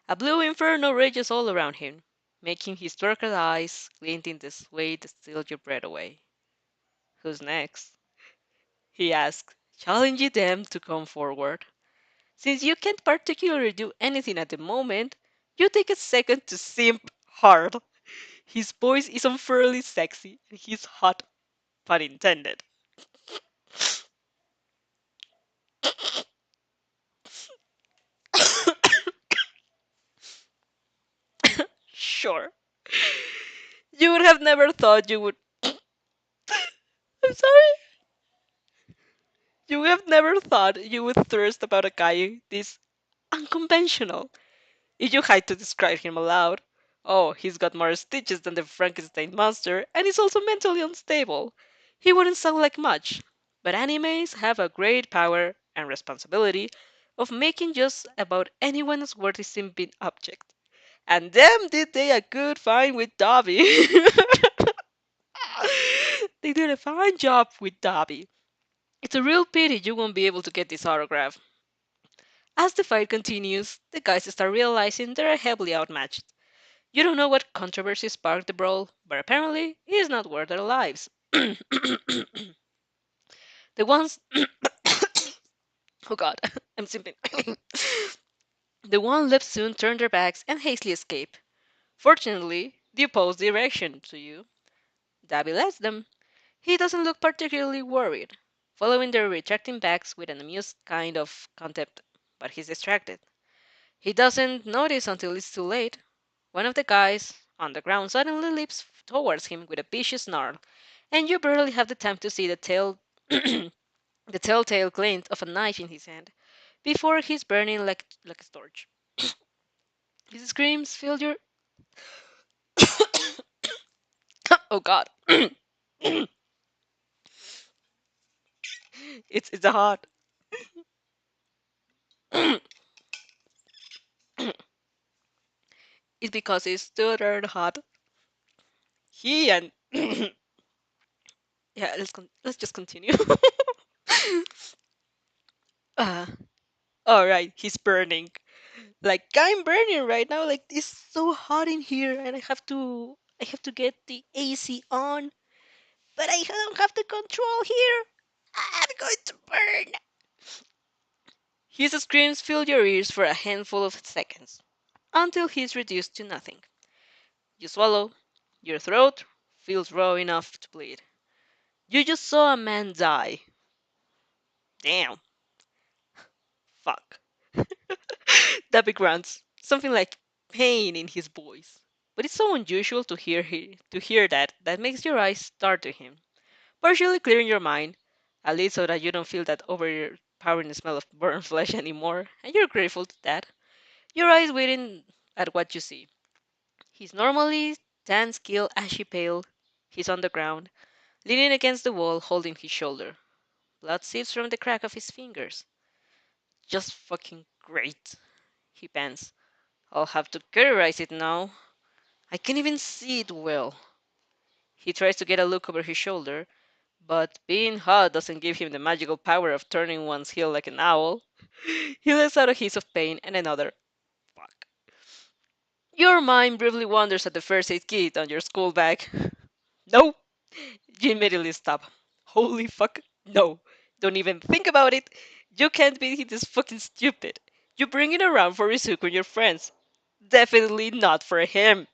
A blue inferno rages all around him, making his turquoise eyes glint in this way to steal your breath away. Who's next? He asks, challenging them to come forward. Since you can't particularly do anything at the moment, you take a second to simp hard. His voice is unfairly sexy, and he's hot, pun intended. Sure. You would have never thought you would. I'm sorry. You would have never thought you would thirst about a guy this unconventional. If you had to describe him aloud, oh, he's got more stitches than the Frankenstein monster, and he's also mentally unstable. He wouldn't sound like much, but animes have a great power and responsibility of making just about anyone's worthy simping object. And damn did they a good find with Dobby. They did a fine job with Dobby. It's a real pity you won't be able to get this autograph. As the fight continues, the guys start realizing they're heavily outmatched. You don't know what controversy sparked the brawl, but apparently it is not worth their lives. The ones. Oh god, I'm simping. The one left soon turn their backs and hastily escape. Fortunately, the opposed direction to you. Dabby lets them. He doesn't look particularly worried, following their retracting backs with an amused kind of contempt, but he's distracted. He doesn't notice until it's too late. One of the guys on the ground suddenly leaps towards him with a vicious snarl, and you barely have the time to see the telltale glint of a knife in his hand before he's burning like a torch. His screams fill your oh god, it's a hot. It's because it's too darn hot. He and yeah, let's just continue. uh, all right, he's burning. Like I'm burning right now. Like it's so hot in here, and I have to get the AC on, but I don't have the control here. I'm going to burn. His screams fill your ears for a handful of seconds, until he's reduced to nothing. You swallow. Your throat feels raw enough to bleed. You just saw a man die. Damn. Fuck. Dabby grunts, something like pain in his voice. But it's so unusual to hear that makes your eyes start to him, partially clearing your mind, at least so that you don't feel that overpowering smell of burnt flesh anymore, and you're grateful to that. Your eyes waiting at what you see. He's normally tan skill ashy pale. He's on the ground, leaning against the wall, holding his shoulder. Blood seeps from the crack of his fingers. Just fucking great, he pants. I'll have to categorize it now. I can't even see it well. He tries to get a look over his shoulder, but being hot doesn't give him the magical power of turning one's heel like an owl. He lets out a hiss of pain and another fuck. Your mind briefly wanders at the first aid kit on your school bag. No, you immediately stop. Holy fuck, no. Don't even think about it. You can't be this fucking stupid. You bring it around for Rizuku and your friends. Definitely not for him.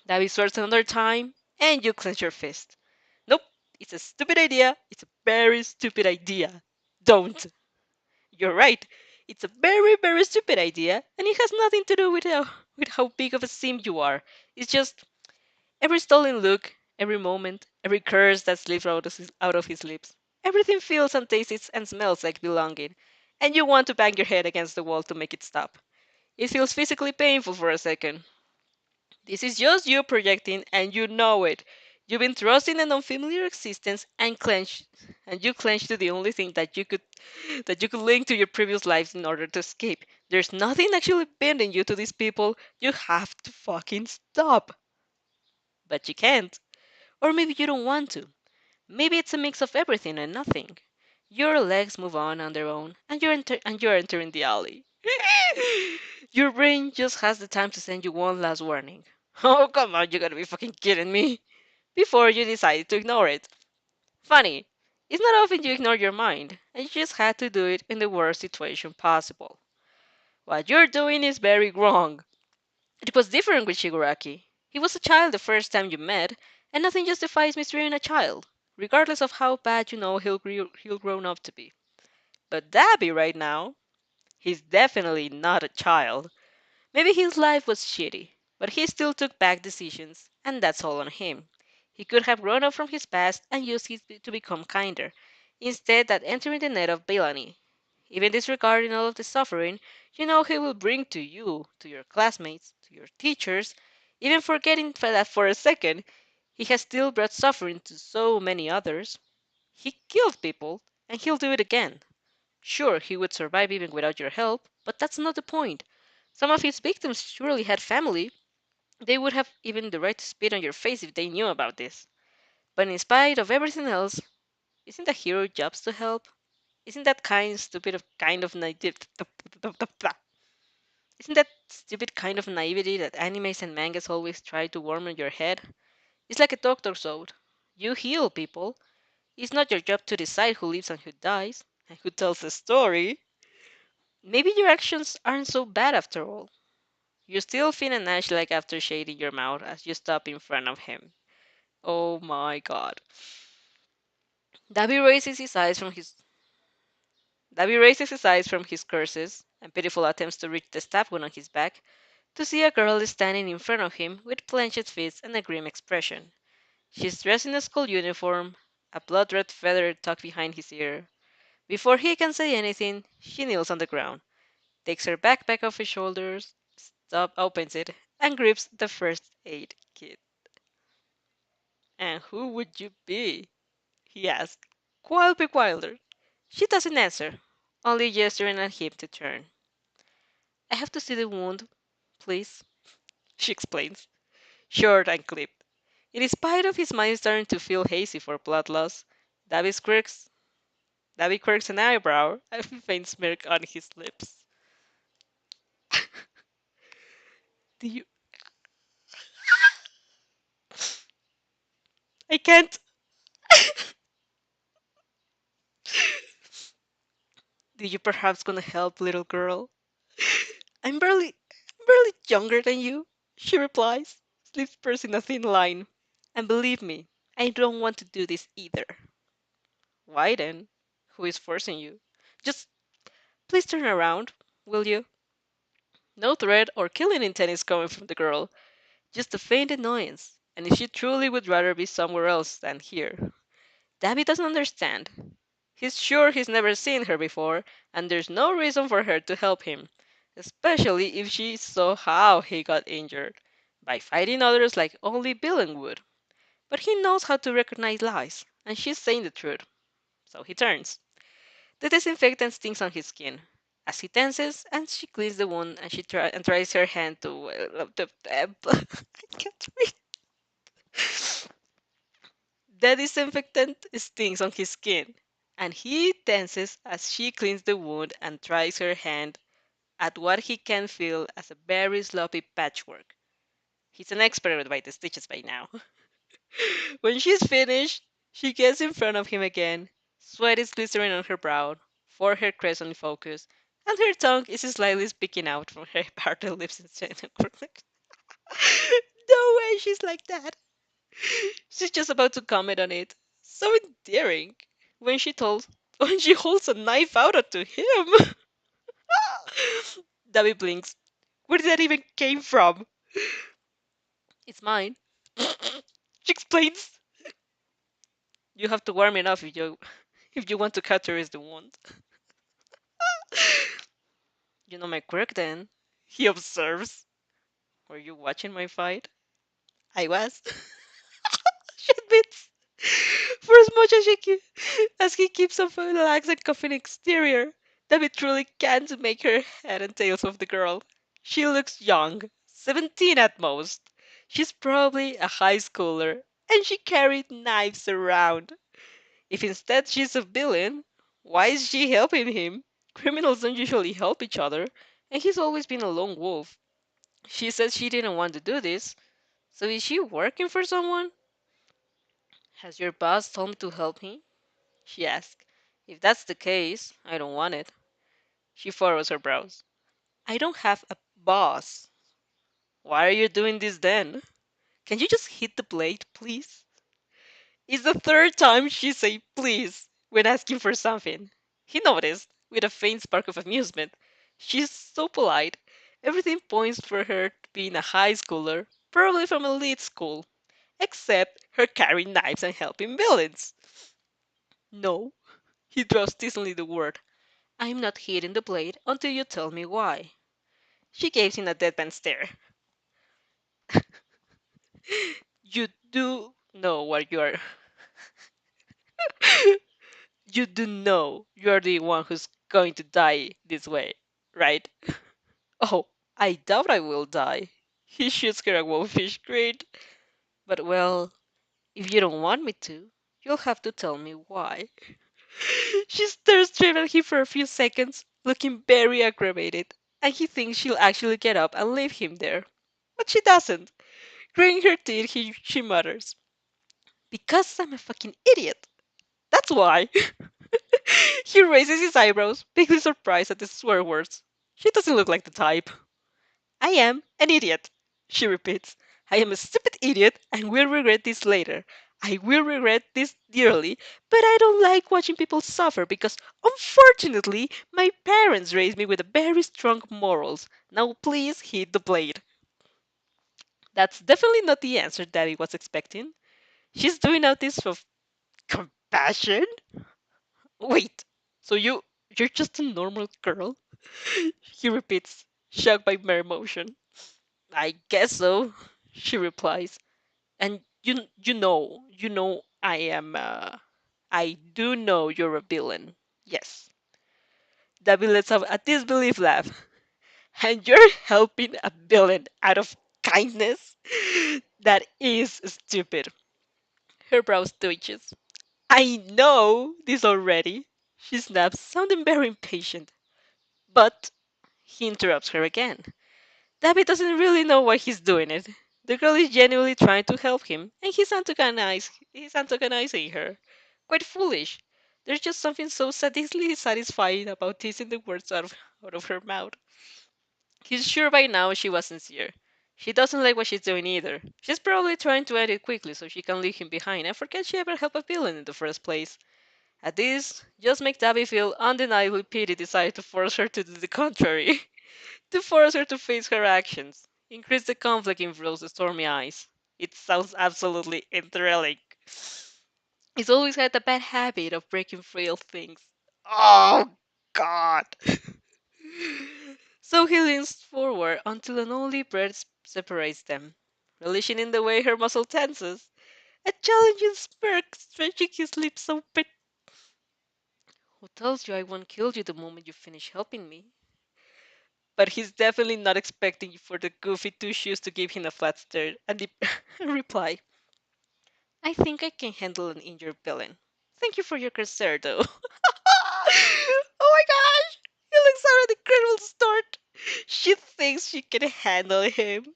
That is worth another time, and you clench your fist. Nope, it's a stupid idea. It's a very stupid idea. Don't. You're right. It's a very, very stupid idea, and it has nothing to do with how big of a sim you are. It's just every stolen look, every moment, every curse that slips out of his lips. Everything feels and tastes and smells like belonging, and you want to bang your head against the wall to make it stop. It feels physically painful for a second. This is just you projecting, and you know it. You've been thrust in an unfamiliar existence and you clench to the only thing that you could link to your previous lives in order to escape. There's nothing actually binding you to these people. You have to fucking stop. But you can't. Or maybe you don't want to. Maybe it's a mix of everything and nothing. Your legs move on their own, and you're entering the alley. Your brain just has the time to send you one last warning. Oh, come on, you gotta be fucking kidding me. Before you decide to ignore it. Funny, It's not often you ignore your mind, and you just had to do it in the worst situation possible. What you're doing is very wrong. It was different with Shigaraki. He was a child the first time you met, and nothing justifies mistreating a child, regardless of how bad you know he'll grow up to be. But Dabby right now, he's definitely not a child. Maybe his life was shitty, but he still took bad decisions, and that's all on him. He could have grown up from his past and used it to become kinder, instead that entering the net of villainy. Even disregarding all of the suffering, you know he will bring to you, to your classmates, to your teachers, even forgetting that for a second, he has still brought suffering to so many others. He killed people, and he'll do it again. Sure, he would survive even without your help, but that's not the point. Some of his victims surely had family. They would have even the right to spit on your face if they knew about this. But in spite of everything else, isn't a hero job's to help? Isn't that kind of naive? Isn't that stupid kind of naivety that animes and mangas always try to warm in your head? It's like a doctor's oath. You heal people. It's not your job to decide who lives and who dies, and who tells the story. Maybe your actions aren't so bad after all. You still feel an ash like after shading your mouth as you stop in front of him. Oh my god. Dabi raises his eyes from his Dabi raises his eyes from his curses and pitiful attempts to reach the stab wound on his back to see a girl standing in front of him with clenched fists and a grim expression. She's dressed in a school uniform, a blood-red feather tucked behind his ear. Before he can say anything, she kneels on the ground, takes her backpack off his shoulders, opens it, and grips the first aid kit. And who would you be? He asked, quietly wilder. She doesn't answer, only gesturing at him to turn. I have to see the wound, please, she explains, short and clipped. In spite of his mind starting to feel hazy for blood loss, David quirks, David quirks an eyebrow, a faint smirk on his lips. Do you? I can't. Do you perhaps gonna help, little girl? I'm barely younger than you, she replies, lips pursing a thin line. And believe me, I don't want to do this either. Why then? Who is forcing you? Just please turn around, will you? No threat or killing intent is coming from the girl, just a faint annoyance. And if she truly would rather be somewhere else than here. Davy doesn't understand. He's sure he's never seen her before, and there's no reason for her to help him, especially if she saw how he got injured, by fighting others like only villain would. But he knows how to recognize lies, and she's saying the truth. So he turns. The disinfectant stings on his skin. As he tenses, and she cleans the wound, and and tries her hand to I can't read. The disinfectant stings on his skin, and he tenses as she cleans the wound and tries her hand at what he can feel as a very sloppy patchwork. He's an expert by the stitches by now. When she's finished, she gets in front of him again. Sweat is glistering on her brow, forehead crescently focused, and her tongue is slightly speaking out from her parted lips instead of no way she's like that. She's just about to comment on it. So endearing. When she told when she holds a knife out to him. David blinks. Where did that even came from? It's mine. She explains. You have to warm it up if you want to cauterize the wound. You know my quirk then, he observes. Were you watching my fight? I was. She admits. For as much as as he keeps a relaxed and confident exterior, David truly can't make her head and tails of the girl. She looks young, 17 at most. She's probably a high schooler, and she carried knives around. If instead she's a villain, why is she helping him? Criminals don't usually help each other, and he's always been a lone wolf. She said she didn't want to do this, so is she working for someone? Has your boss told me to help him? She asked. If that's the case, I don't want it. She furrows her brows. I don't have a boss. Why are you doing this then? Can you just hit the blade, please? It's the third time she say please when asking for something. He noticed, with a faint spark of amusement. She's so polite. Everything points for her to being a high schooler, probably from an elite school, except her carrying knives and helping villains. No, he draws distantly the word. I'm not hitting the blade until you tell me why. She gives him a deadpan stare. You do know what you are. You do know you're the one who's going to die this way, right? Oh, I doubt I will die. He shoots her a wolfish grin. But well, if you don't want me to, you'll have to tell me why. She stares straight at him for a few seconds, looking very aggravated, and he thinks she'll actually get up and leave him there. But she doesn't. Gritting her teeth, she mutters, because I'm a fucking idiot. That's why. He raises his eyebrows, vaguely surprised at the swear words. She doesn't look like the type. I am an idiot, she repeats. I am a stupid idiot and will regret this later. I will regret this dearly, but I don't like watching people suffer because, unfortunately, my parents raised me with very strong morals. Now please hit the blade. That's definitely not the answer Daddy was expecting. She's doing all this for compassion? Wait, so you're just a normal girl? He repeats, shocked by mere emotion. I guess so, she replies. And you know I do know you're a villain. Yes. David lets out a disbelief laugh. And you're helping a villain out of kindness? That is stupid. Her brows twitches. I know this already. She snaps, sounding very impatient. But he interrupts her again. David doesn't really know why he's doing it. The girl is genuinely trying to help him, and he's antagonizing her. Quite foolish. There's just something so sadistically satisfying about teasing the words out of her mouth. He's sure by now she was sincere. She doesn't like what she's doing either. She's probably trying to end it quickly so she can leave him behind and forget she ever helped a villain in the first place. At this, just make Dabby feel undeniably pity decided to force her to do the contrary. To force her to face her actions. Increase the conflict in Rose's stormy eyes. It sounds absolutely enthralling. He's always had a bad habit of breaking frail things. Oh, God. So he leans forward until an only breath separates them, relishing in the way her muscle tenses. A challenging smirk stretching his lips open. Who tells you I won't kill you the moment you finish helping me? But he's definitely not expecting for the goofy two shoes to give him a flat stare and reply, I think I can handle an injured villain. Thank you for your concern, though. Oh my gosh! He looks out an incredible start. She thinks she can handle him.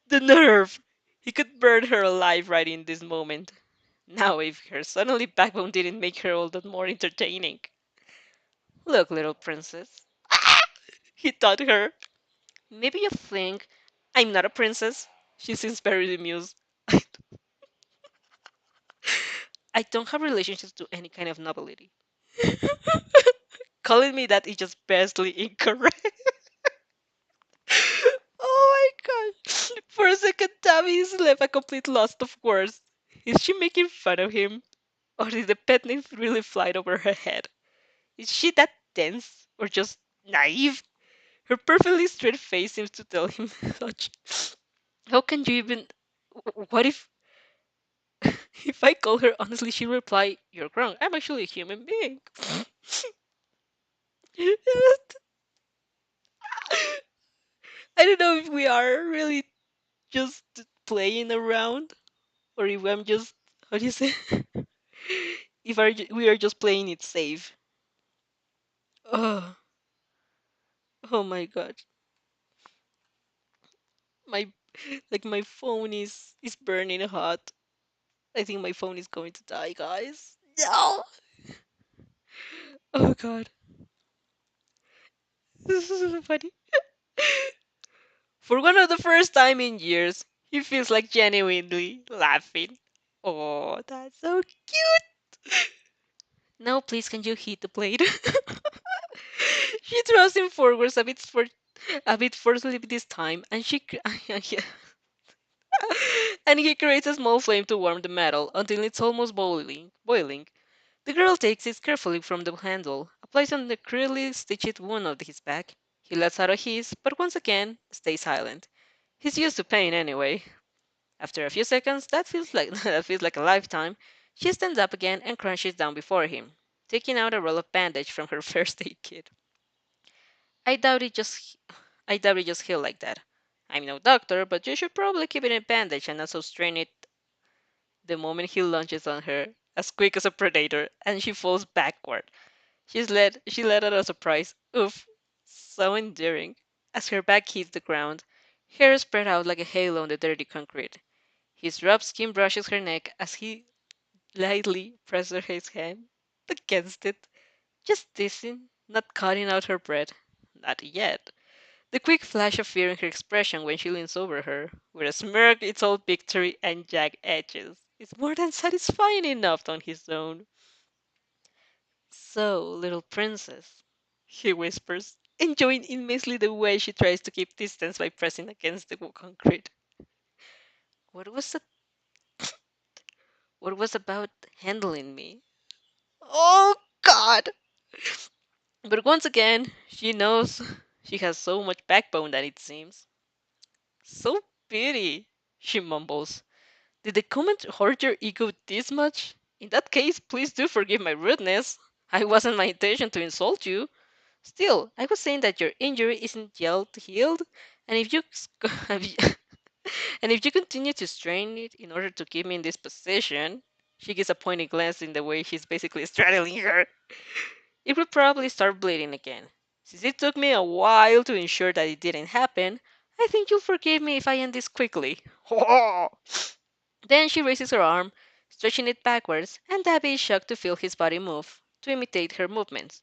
The nerve! He could burn her alive right in this moment. Now, if her suddenly backbone didn't make her all that more entertaining. Look, little princess. He taught her. Maybe you think I'm not a princess. She seems very amused. I don't have relationships to any kind of nobility. Calling me that is just vastly incorrect. Oh my god. For a second, Tabby is left a complete loss of words. Is she making fun of him? Or did the pet name really fly over her head? Is she that dense? Or just naive? Her perfectly straight face seems to tell him such. How can you even. What if. If I call her honestly, she'll reply, You're wrong. I'm actually a human being. I don't know if we are really just playing around or if I'm just. How do you say? If we are just playing it safe. Oh, oh my god. My my phone is burning hot. I think my phone is going to die, guys. No. Oh god, this is so funny. For one of the first time in years, he feels like genuinely laughing. Oh, that's so cute. Now, please, can you hit the plate? She throws him forwards a bit forcefully this time, and and he creates a small flame to warm the metal until it's almost boiling. The girl takes it carefully from the handle, applies on the cruelly stitched wound of his back. He lets out a hiss, but once again stays silent. He's used to pain anyway. After a few seconds, that feels like that feels like a lifetime. She stands up again and crunches down before him, taking out a roll of bandage from her first aid kit. I doubt it just I doubt it just healed like that. I'm no doctor, but you should probably keep it in bandage and also strain it the moment he lunges on her, as quick as a predator, and she falls backward. She let out a surprise oof, so endearing, as her back hits the ground, hair spread out like a halo on the dirty concrete. His rough skin brushes her neck as he lightly presses his hand against it, just teasing, not cutting out her breath. Not yet. The quick flash of fear in her expression when she leans over her, with a smirk its all victory and jagged edges, is more than satisfying enough on his own. So, little princess, he whispers, enjoying immensely the way she tries to keep distance by pressing against the concrete. What was it? What was about handling me? Oh God! But once again, she knows she has so much backbone that it seems. So pity, she mumbles. Did the comment hurt your ego this much? In that case, please do forgive my rudeness. I wasn't my intention to insult you. Still, I was saying that your injury isn't yet healed, and if you and if you continue to strain it in order to keep me in this position, she gives a pointed glance in the way he's basically straddling her. It would probably start bleeding again. Since it took me a while to ensure that it didn't happen, I think you'll forgive me if I end this quickly. Then she raises her arm, stretching it backwards, and Dabby is shocked to feel his body move, to imitate her movements.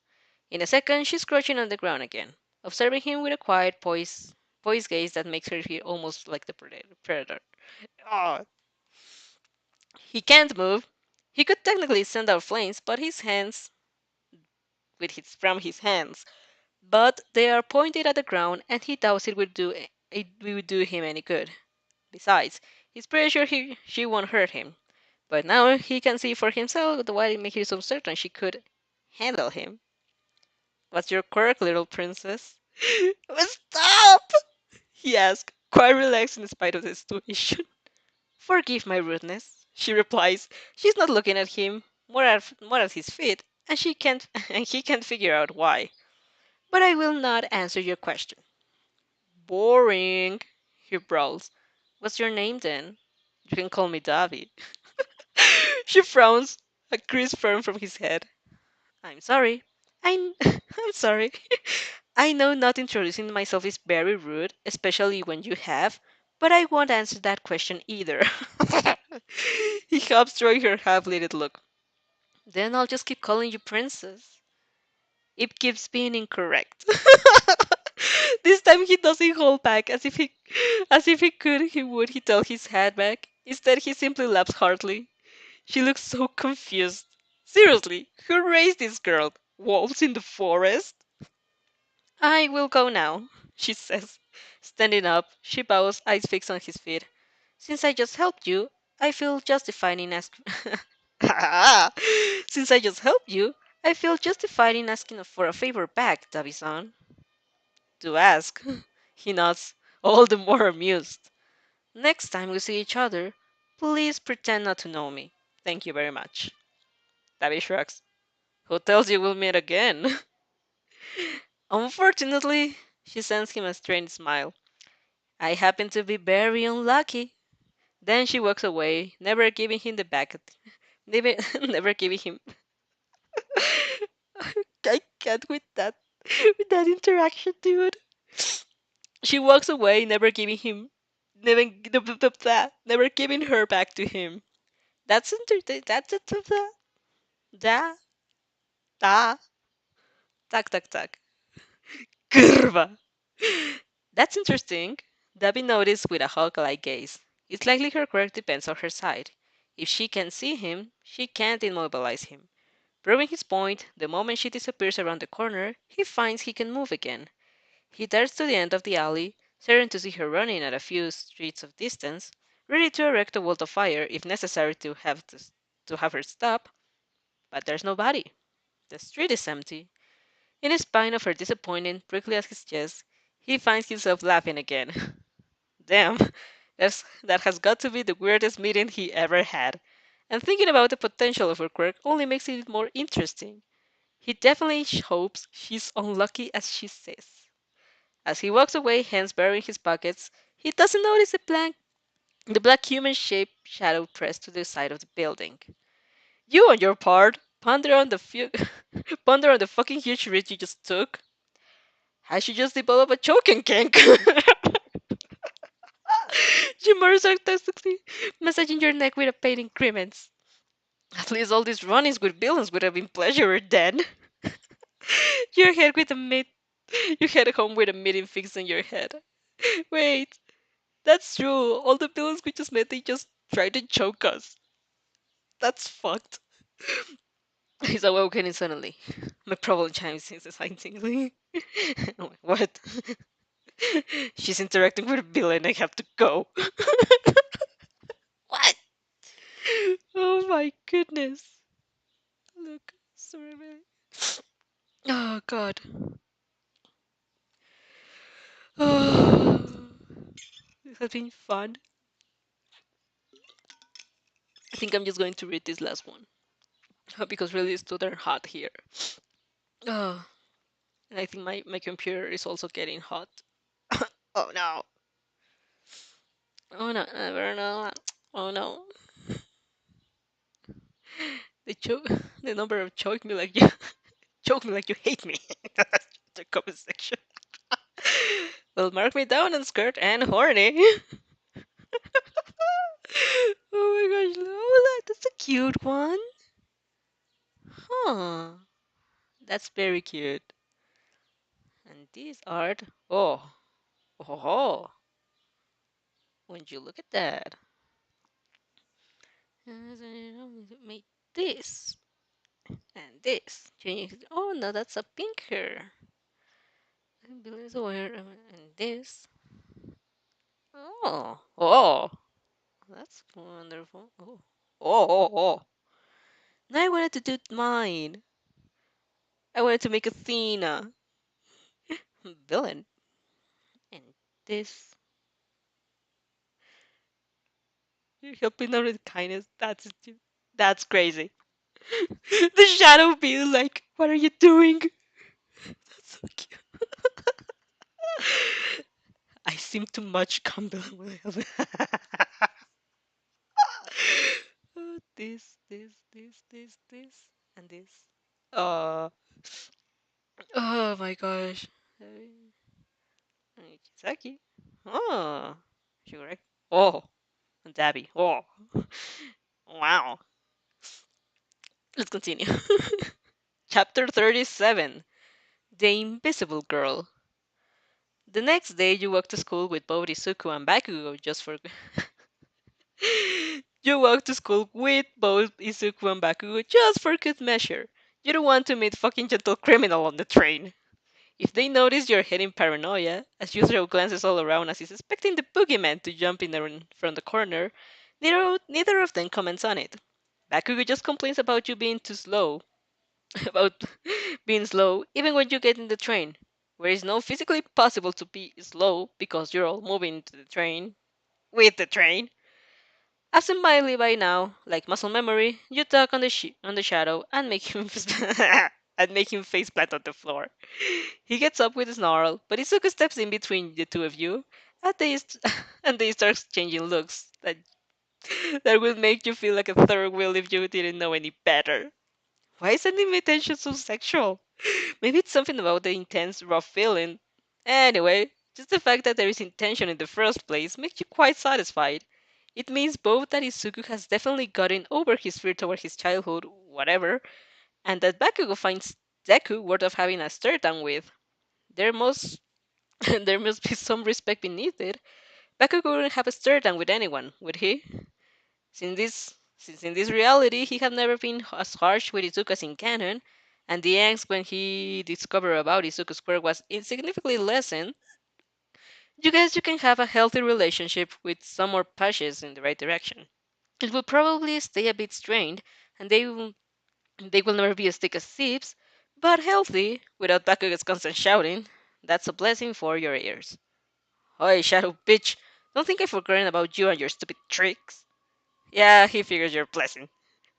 In a second, she's crouching on the ground again, observing him with a quiet, poised gaze that makes her feel almost like the predator. Oh, he can't move. He could technically send out flames, but his hands, from his hands, but they are pointed at the ground, and he doubts it would do him any good. Besides, he's pretty sure she won't hurt him. But now he can see for himself why it makes him so certain she could handle him. What's your quirk, little princess? Stop! He asked, quite relaxed in spite of the situation. Forgive my rudeness, she replies. She's not looking at him, more at his feet, and she can't and he can't figure out why. But I will not answer your question. Boring, he growls. What's your name then? You can call me David. She frowns, a crisp fern from his head. I'm sorry. I'm sorry. I know not introducing myself is very rude, especially when you have, but I won't answer that question either. He helps throwing her half-lidded look. Then I'll just keep calling you princess. It keeps being incorrect. This time he doesn't hold back as if he could he would he tell his head back. Instead he simply laughs heartily. She looks so confused. Seriously, who raised this girl? Wolves in the forest? I will go now, she says. Standing up, she bows, eyes fixed on his feet. Since I just helped you, I feel justified in asking. Since I just helped you, I feel justified in asking for a favor back, Davi-san. To ask. He nods, all the more amused. Next time we see each other, please pretend not to know me. Thank you very much. Davi shrugs. Who tells you we'll meet again? Unfortunately, she sends him a strange smile. I happen to be very unlucky. Then she walks away, never giving him the back. Never, never giving him. I can't with that interaction, dude. She walks away, never giving him, never giving her back to him. That's da da da. Tac, tac, tac. Curva. That's interesting. Debbie noticed with a hawk-like gaze. It's likely her quirk depends on her side. If she can see him, she can't immobilize him. Proving his point, the moment she disappears around the corner, he finds he can move again. He darts to the end of the alley, certain to see her running at a few streets of distance, ready to erect a wall of fire if necessary to have her stop, but there's nobody. The street is empty. In spite of her disappointment prickly at his chest, he finds himself laughing again. Damn, that has got to be the weirdest meeting he ever had. And thinking about the potential of her quirk only makes it more interesting. He definitely hopes she's unlucky as she says. As he walks away, hands buried in his pockets, he doesn't notice the black human-shaped shadow pressed to the side of the building. You, on your part, ponder on the fucking huge risk you just took. Has she just developed a choking kink? You murder sarcastically, massaging your neck with a pain increments. At least all these runnings with villains would have been pleasure then. Your head with a mid You head home with a meeting fixed in your head. Wait, that's true. All the villains we just met, they just tried to choke us. That's fucked. He's awoken suddenly. My problem chimes in excitingly. What? She's interacting with a villain. I have to go. What? Oh my goodness. Look, sorry, really. Oh god. Oh, this has been fun. I think I'm just going to read this last one because really it's too darn hot here. Oh, and I think my computer is also getting hot. Oh no. Oh no, never know. Oh no. The choke, the number of choke me like you, choke me like you hate me. The comment section. Well, mark me down and skirt and horny. Oh my gosh, that's a cute one. Huh. That's very cute. And this art, oh, when you look at that, make this and this. Oh no, that's a pink hair. And Billy's aware, and this. Oh, that's wonderful. Oh. Now I wanted to do mine. I wanted to make Athena villain, and this. You're helping out with kindness. That's crazy. The shadow being like, "What are you doing?" That's so cute. I seem too much Campbell when I have this, and this. Uh, oh my gosh. Kisaki. Oh, sure. Oh, and Dabby. Oh, wow. Let's continue. Chapter 37, The Invisible Girl. The next day, you walk to school with both Izuku and Bakugo just for. You walk to school with both Izuku and Bakugo just for good measure. You don't want to meet fucking gentle criminal on the train. If they notice you're hitting paranoia, as you throw glances all around as he's expecting the boogeyman to jump in from the corner, neither of them comments on it. Bakugo just complains about you being too slow, about being slow even when you get in the train, where it's not physically possible to be slow because you're all moving to the train, with the train. Absent-mindedly by now, like muscle memory, you tug on the shadow and make him and make him face plant on the floor. He gets up with a snarl, but Izuku steps in between the two of you, and and they start changing looks that will make you feel like a third wheel if you didn't know any better. Why is an invitation so sexual? Maybe it's something about the intense, rough feeling. Anyway, just the fact that there is intention in the first place makes you quite satisfied. It means both that Izuku has definitely gotten over his fear toward his childhood, whatever, and that Bakugo finds Deku worth of having a stare down with. There must there must be some respect beneath it. Baku wouldn't have a stare down with anyone, would he? Since in this reality he had never been as harsh with Izuku as in canon, and the angst when he discovered about Izuku's quirk was insignificantly lessened, you guess you can have a healthy relationship with some more pushes in the right direction. It will probably stay a bit strained, and they will never be as thick as thieves, but healthy, without Bakuga's constant shouting. That's a blessing for your ears. Oi, Shadow bitch! Don't think I've forgotten about you and your stupid tricks. Yeah, he figures you're blessing.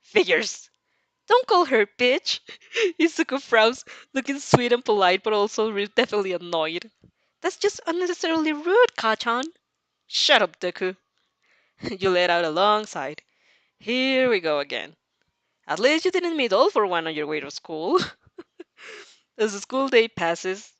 Figures. Don't call her bitch. Izuku frowns, looking sweet and polite, but also definitely annoyed. That's just unnecessarily rude, Kachan. Shut up, Deku. You let out a long sigh. Here we go again. At least you didn't meet all for one on your way to school. As the school day passes,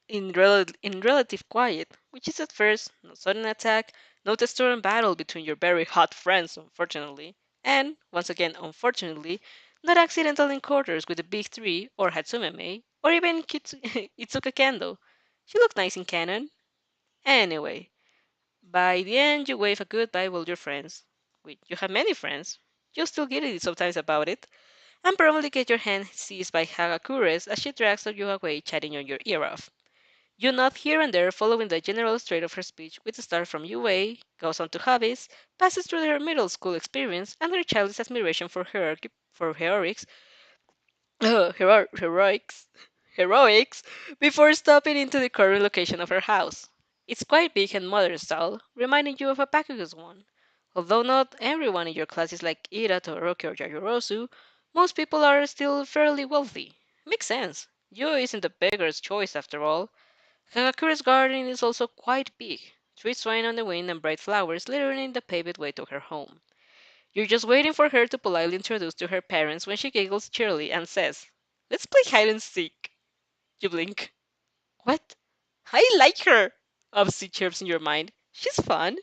in relative quiet, which is at first no sudden attack, no testosterone battle between your very hot friends, unfortunately, and, once again, unfortunately, not accidental encounters with the big three, or Hatsume Mei, or even Itsuka Kendo. She looked nice in canon. Anyway, by the end, you wave a goodbye with your friends. Wait, you have many friends. You still giddy sometimes about it, and probably get your hand seized by Hagakures as she drags you away, chatting on your ear off. You nod here and there, following the general straight of her speech, which starts from UA, goes on to hobbies, passes through her middle school experience, and her childish admiration for heroics, heroics, before stopping into the current location of her house. It's quite big and modern style, reminding you of a Bakugan's one. Although not everyone in your class is like Ira, Todoroki, or Yayorozu, most people are still fairly wealthy. Makes sense. You isn't the beggar's choice after all. Kagakura's garden is also quite big, trees swaying on the wind and bright flowers littering the paved way to her home. You're just waiting for her to politely introduce to her parents when she giggles cheerily and says, "Let's play hide and seek." You blink. What? I like her! Obviously chirps in your mind. She's fun.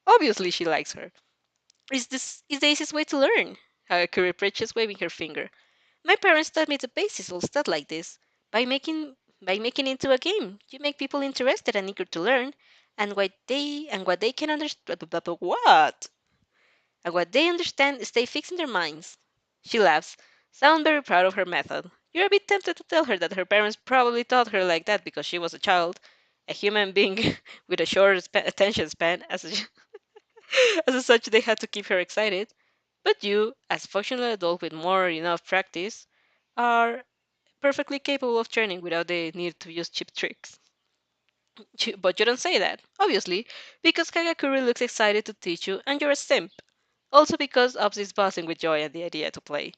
Obviously she likes her. Is the easiest way to learn. Kagakura preaches, waving her finger. My parents taught me the basics of stuff like this. By making it into a game, you make people interested and eager to learn, and what they can understand what they understand stay fixed in their minds. She laughs, sound very proud of her method. You're a bit tempted to tell her that her parents probably taught her like that because she was a child, a human being with a short attention span, as such they had to keep her excited. But you, as a functional adult with more enough practice, are perfectly capable of training without the need to use cheap tricks. But you don't say that, obviously, because Kagakuri looks excited to teach you and you're a simp. Also because Ops is buzzing with joy at the idea to play.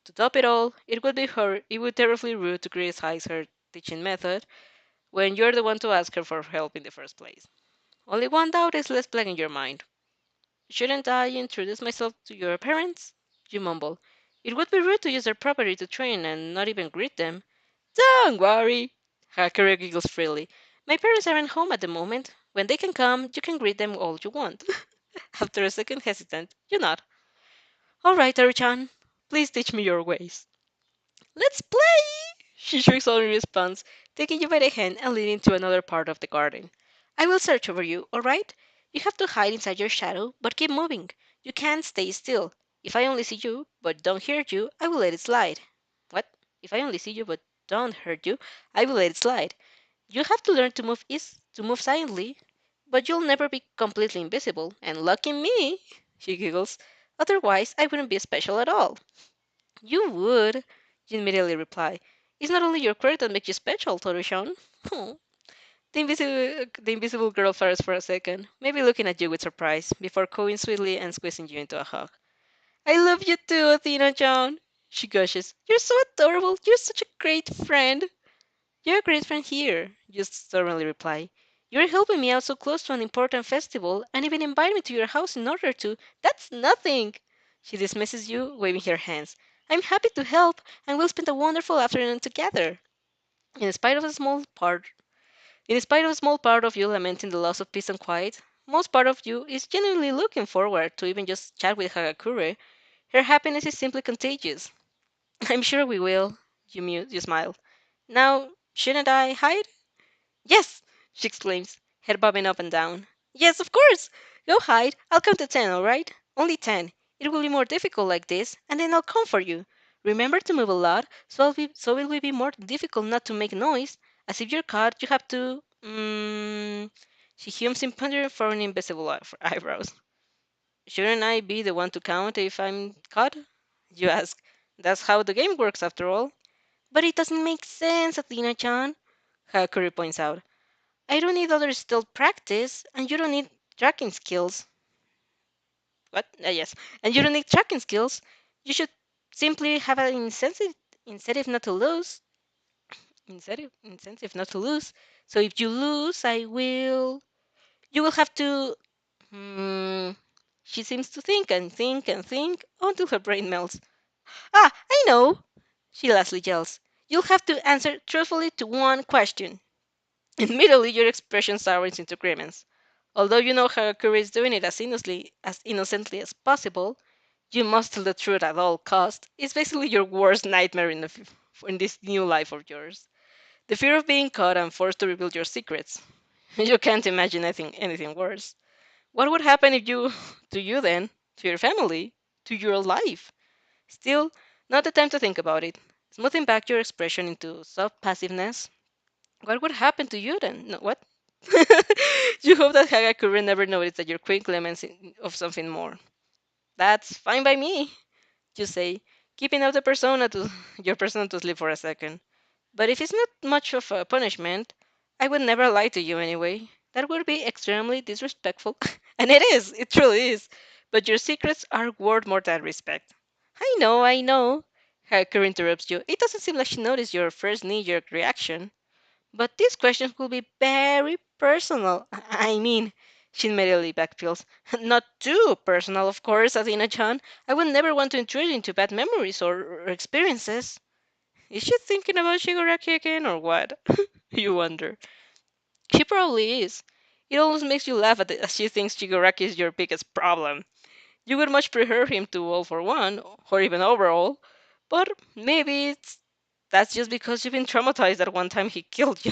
To top it all, it would terribly rude to criticize her teaching method when you're the one to ask her for help in the first place. Only one doubt is less plaguing your mind. Shouldn't I introduce myself to your parents? You mumble. It would be rude to use their property to train and not even greet them. Don't worry. Hakure giggles freely. My parents aren't home at the moment. When they can come, you can greet them all you want. After a second hesitant, you nod. All right, Aru-chan. Please teach me your ways. Let's play! She shrieks all in response, taking you by the hand and leading to another part of the garden. I will search over you, all right? You have to hide inside your shadow, but keep moving. You can't stay still. If I only see you, but don't hear you, I will let it slide. What? If I only see you, but don't hurt you, I will let it slide. You have to learn to move silently, but you'll never be completely invisible. And lucky me, she giggles. Otherwise, I wouldn't be special at all. You would, you immediately reply. It's not only your quirk that makes you special, Toru-chan. Oh. The invisible girl flares for a second, maybe looking at you with surprise, before cooing sweetly and squeezing you into a hug. I love you too, Athena-chan. She gushes. You're so adorable. You're such a great friend. You're a great friend here, you stubbornly reply. You're helping me out so close to an important festival and even invite me to your house in order to. That's nothing! She dismisses you, waving her hands. I'm happy to help, and we'll spend a wonderful afternoon together. In spite of a small part, in spite of a small part of you lamenting the loss of peace and quiet, most part of you is genuinely looking forward to even just chat with Hagakure. Her happiness is simply contagious. I'm sure we will. You smile. Now, shouldn't I hide? Yes, she exclaims, head bobbing up and down. Yes, of course! Go hide. I'll count to 10, alright? Only 10. It will be more difficult like this, and then I'll come for you. Remember to move a lot, so it will be more difficult not to make noise. As if you're caught, you have to. She hums in pondering for an invisible eyebrows. Shouldn't I be the one to count if I'm caught? You ask. That's how the game works, after all. But it doesn't make sense, Athena-chan, Hakuri points out. I don't need other stealth practice, and you don't need tracking skills. What? Yes. And you don't need tracking skills. You should simply have an incentive not to lose. Incentive not to lose. So if you lose, I will. You will have to. Hmm. She seems to think and think and think until her brain melts. Ah, I know! She lastly yells. You'll have to answer truthfully to one question. Immediately, your expression sours into grimace. Although you know Harakuri is doing it as innocently as possible, you must tell the truth at all costs. It's basically your worst nightmare in this new life of yours. The fear of being caught and forced to reveal your secrets. You can't imagine anything worse. What would happen if you, to you then, to your family, to your life? Still, not the time to think about it. Smoothing back your expression into soft passiveness, what would happen to you then? No, what? You hope that Hagakure never noticed that you're quick lemons of something more. That's fine by me, you say, keeping up your persona to sleep for a second. But if it's not much of a punishment, I would never lie to you anyway. That would be extremely disrespectful. And it truly is. But your secrets are worth more than respect. I know. Hagakure interrupts you. It doesn't seem like she noticed your first knee-jerk reaction. But these questions will be very personal. I mean, she immediately backpedals. Not too personal, of course, Athena-chan. I would never want to intrude into bad memories or experiences. Is she thinking about Shigaraki again, or what? You wonder. She probably is. It almost makes you laugh at it as she thinks Shigaraki is your biggest problem. You would much prefer him to All for One, or even overall. But maybe that's just because you've been traumatized that one time he killed you.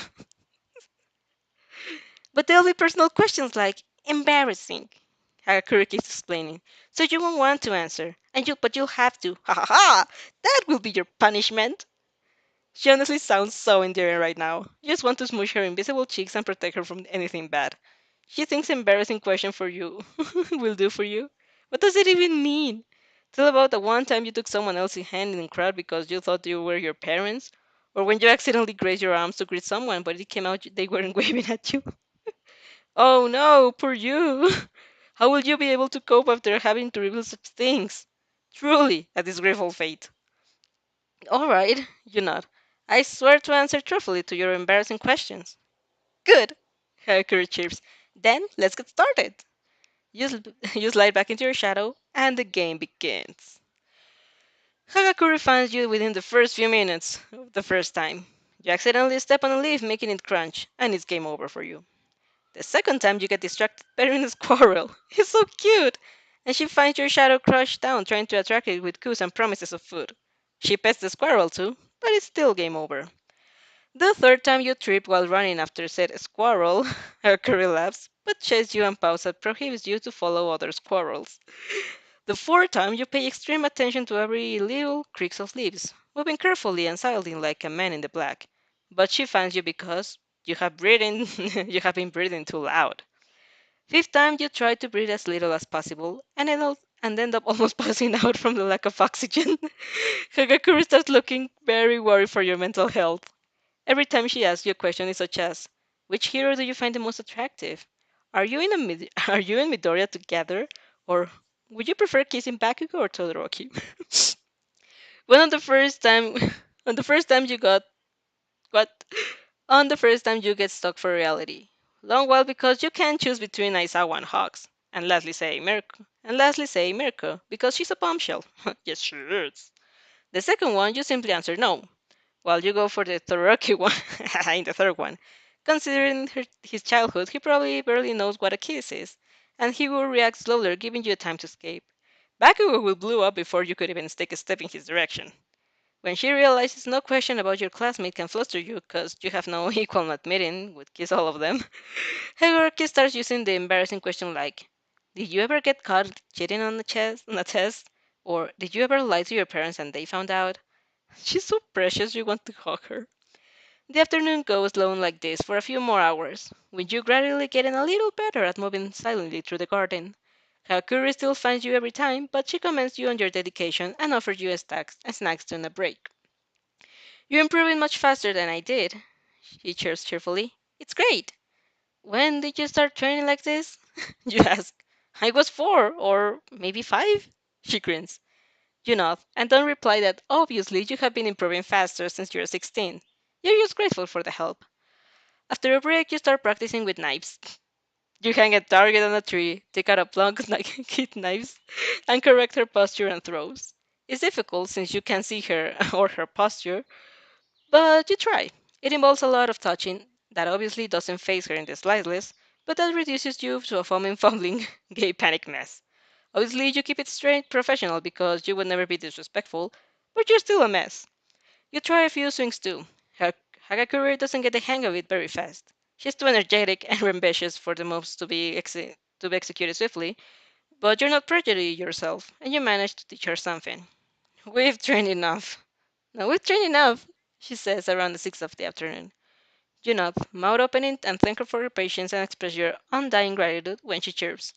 But there'll be personal questions like embarrassing. Hagakure keeps explaining. So you won't want to answer, but you'll have to. Ha ha ha! That will be your punishment. She honestly sounds so endearing right now. You just want to smoosh her invisible cheeks and protect her from anything bad. She thinks embarrassing question for you will do for you. What does it even mean? Tell about the one time you took someone else's hand in the crowd because you thought you were your parents, or when you accidentally raised your arms to greet someone, but it came out they weren't waving at you. Oh no, poor you! How will you be able to cope after having to reveal such things? Truly, a disgraceful fate. All right, you nod. I swear to answer truthfully to your embarrassing questions. Good, Hakuri chirps. Then let's get started. You slide back into your shadow, and the game begins. Hagakure finds you within the first few minutes of the first time. You accidentally step on a leaf, making it crunch, and it's game over for you. The second time you get distracted petting a squirrel. He's so cute! And she finds your shadow crouched down trying to attract it with coos and promises of food. She pets the squirrel too, but it's still game over. The third time you trip while running after said squirrel, her curry laughs, but chases you and pauses prohibits you to follow other squirrels. The fourth time you pay extreme attention to every little creaks of leaves, moving carefully and silently like a man in the black. But she finds you because you have been breathing too loud. Fifth time you try to breathe as little as possible and end up almost passing out from the lack of oxygen. Hagakure starts looking very worried for your mental health. Every time she asks you a question is such as, which hero do you find the most attractive? Are you and Midoriya together? Or would you prefer kissing Bakugo or Todoroki? When on the first time on the first time you got what? On the first time you get stuck for reality. Long while because you can't choose between Aizawa and Hawks. And lastly say Mirko, because she's a bombshell. Yes, she is. The second one, you simply answer no, while you go for the Todoroki one in the third one. Considering his childhood, he probably barely knows what a kiss is, and he will react slowly, giving you time to escape. Bakugo will blow up before you could even take a step in his direction. When she realizes no question about your classmate can fluster you because you have no equal admitting would kiss all of them, Hierarchy starts using the embarrassing question like, did you ever get caught cheating on a test? Or did you ever lie to your parents and they found out? She's so precious you want to hug her. The afternoon goes long like this for a few more hours, with you gradually getting a little better at moving silently through the garden. Hakuri still finds you every time, but she commends you on your dedication and offers you snacks during a break. You're improving much faster than I did, she cheers cheerfully. It's great. When did you start training like this? You ask. I was 4, or maybe 5, she grins. You nod, and don't reply that obviously you have been improving faster since you're 16. You're just grateful for the help. After a break, you start practicing with knives. You hang a target on a tree, take out a blunt kid knives, and correct her posture and throws. It's difficult since you can't see her or her posture, but you try. It involves a lot of touching that obviously doesn't phase her in the slightest, but that reduces you to a foaming, fumbling, gay panic mess. Obviously, you keep it straight professional because you would never be disrespectful, but you're still a mess. You try a few swings too. Hagakure doesn't get the hang of it very fast. She's too energetic and ambitious for the moves to be executed swiftly, but you're not prejudiced yourself, and you manage to teach her something. We've trained enough. No, we've trained enough, she says around the 6 of the afternoon. You nod, mouth opening, and thank her for her patience and express your undying gratitude when she chirps.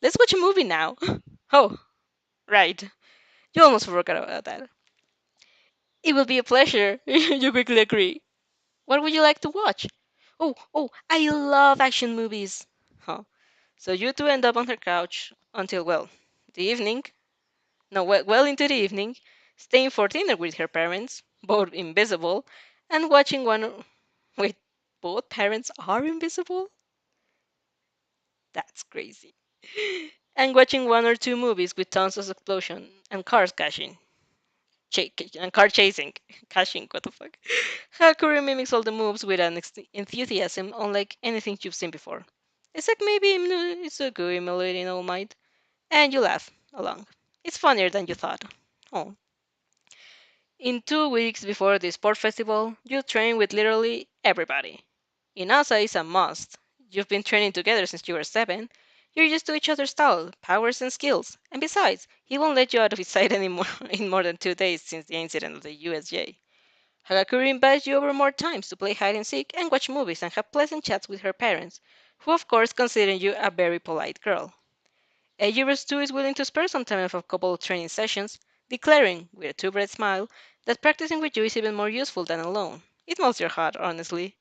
Let's watch a movie now. Oh, right. You almost forgot about that. It will be a pleasure. You quickly agree. What would you like to watch? Oh, I love action movies. Huh. So you two end up on her couch until, well, the evening. No, well into the evening, staying for dinner with her parents, both invisible, and watching one. Wait, both parents are invisible? That's crazy. And watching one or two movies with tons of explosion and cars crashing. And car chasing. Cashing, what the fuck? Hakuri mimics all the moves with an enthusiasm unlike anything you've seen before. Except maybe Izuku emulating All Might. And you laugh along. It's funnier than you thought. Oh. In 2 weeks before the sport festival, you train with literally everybody. Inasa is a must. You've been training together since you were 7. You're used to each other's style, powers, and skills. And besides, he won't let you out of his sight anymore in more than 2 days since the incident of the USJ. Hagakure invites you over more times to play hide and seek and watch movies and have pleasant chats with her parents, who of course consider you a very polite girl. Ejiros too is willing to spare some time of a couple of training sessions, declaring, with a two-breath smile, that practicing with you is even more useful than alone. It melts your heart, honestly.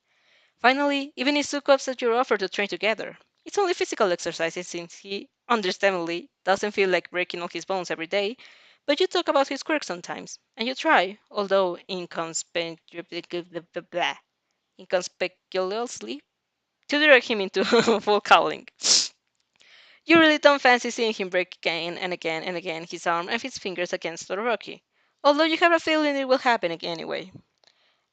Finally, even Izuku accepts your offer to train together. It's only physical exercises since he, understandably, doesn't feel like breaking all his bones every day, but you talk about his quirks sometimes, and you try, although inconspicuously, to direct him into full cowling. You really don't fancy seeing him break again and again and again his arm and his fingers against Todoroki, although you have a feeling it will happen again anyway.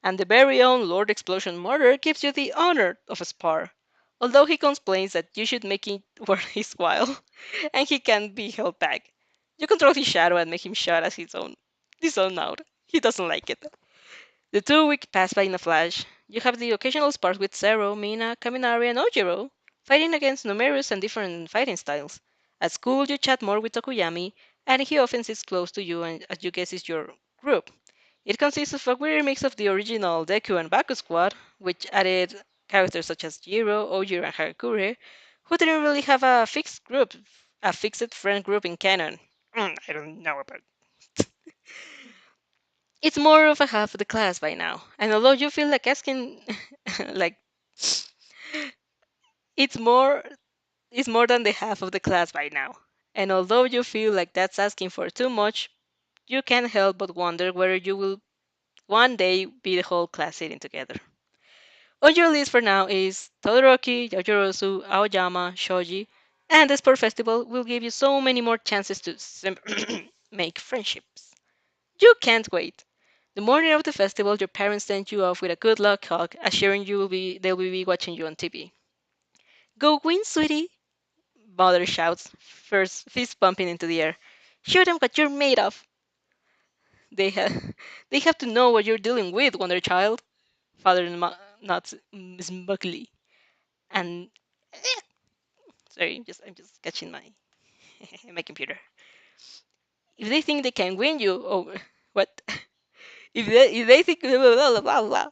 And the very own Lord Explosion Murder gives you the honor of a spar, although he complains that you should make it worth his while, and he can't be held back. You control his shadow and make him shout as his own out. He doesn't like it. The 2 weeks pass by in a flash. You have the occasional spars with Zero, Mina, Kaminari, and Ojiro, fighting against numerous and different fighting styles. At school, you chat more with Tokuyami, and he often sits close to you and, as you guess, is your group. It consists of a weird mix of the original Deku and Baku squad, which added characters such as Jiro, Ojiro, and Hagakure, who didn't really have a fixed friend group in canon. I don't know about. It's more of a half of the class by now, and although you feel like asking, like it's more, it's more than the half of the class by now, and although you feel like that's asking for too much, you can't help but wonder whether you will one day be the whole class sitting together. On your list for now is Todoroki, Yojorosu, Aoyama, Shoji, and the Sport Festival will give you so many more chances to make friendships. You can't wait. The morning of the festival, your parents send you off with a good luck hug, assuring they'll be watching you on TV. Go win, sweetie! Mother shouts, first fist pumping into the air. Show them what you're made of! They have they have to know what you're dealing with, Wonder Child. Father not smugly. And sorry, I'm just catching my my computer. If they think they can win you over what? If they think blah, blah, blah, blah, blah.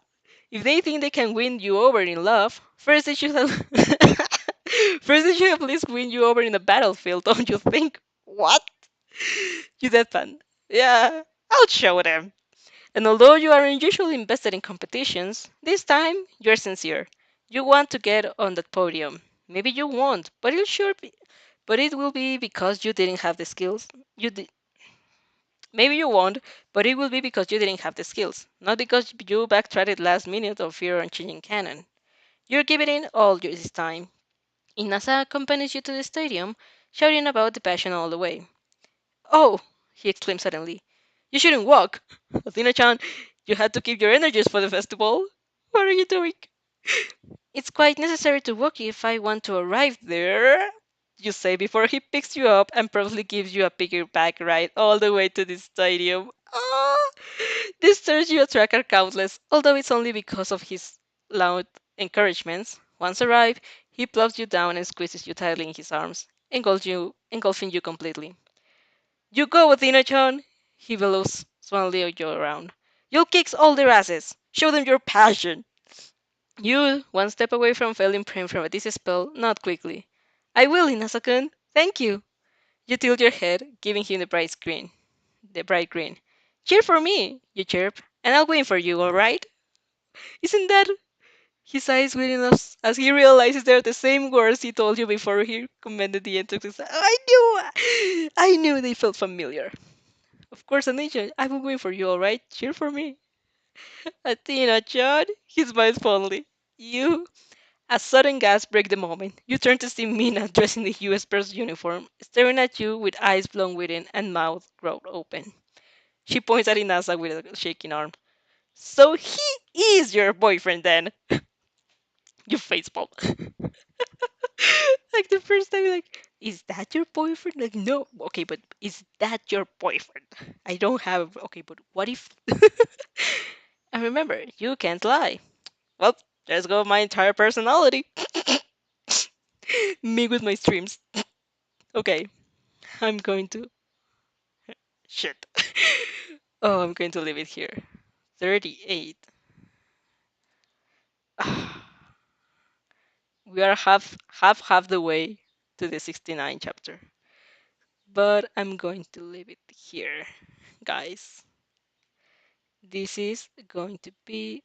If they think they can win you over in love, first they should have first they should at least win you over in the battlefield, don't you think? What? You deadpan. Yeah, I'll show them. And although you aren't usually invested in competitions, this time you're sincere. You want to get on that podium. Maybe you won't, but but it will be because you didn't have the skills. You did. Maybe you won't, but it will be because you didn't have the skills, not because you backtracked at last minute or fear on changing canon. You're giving it all this time. Inasa accompanies you to the stadium, shouting about the passion all the way. Oh, he exclaimed suddenly. You shouldn't walk. Athena-chan, you had to keep your energies for the festival. What are you doing? It's quite necessary to walk if I want to arrive there, you say before he picks you up and probably gives you a piggyback ride all the way to the stadium. Ah, the stirs you attract are countless, although it's only because of his loud encouragements. Once arrived, he plops you down and squeezes you tightly in his arms, engulfing you completely. You go, Athena-chan! He bellows, swirling you around. You'll kick all their asses! Show them your passion! You, one step away from failing prey from a DC spell, not quickly. I will, Inasa-kun. Thank you. You tilt your head, giving him the bright grin. The bright grin. Cheer for me, you chirp, and I'll win for you, alright? Isn't that? His eyes widen up as he realizes they're the same words he told you before he commended the entrance. I knew they felt familiar. Of course, Anisha, I will win for you, alright? Cheer for me. Athena-chan, he smiles fondly. You. A sudden gasp breaks the moment. You turn to see Mina dressed in the US Press uniform, staring at you with eyes blown widen and mouth growled open. She points at Inasa with a shaking arm. So he is your boyfriend then? You facepalm. Like the first time, you're like, is that your boyfriend? Like, no. Okay, but is that your boyfriend? I don't have. Okay, but what if? And remember, you can't lie. Well, there's go my entire personality. Me with my streams. Okay, I'm going to. Shit. Oh, I'm going to leave it here. 38. We are half the way to the 69 chapter. But I'm going to leave it here, guys. This is going to be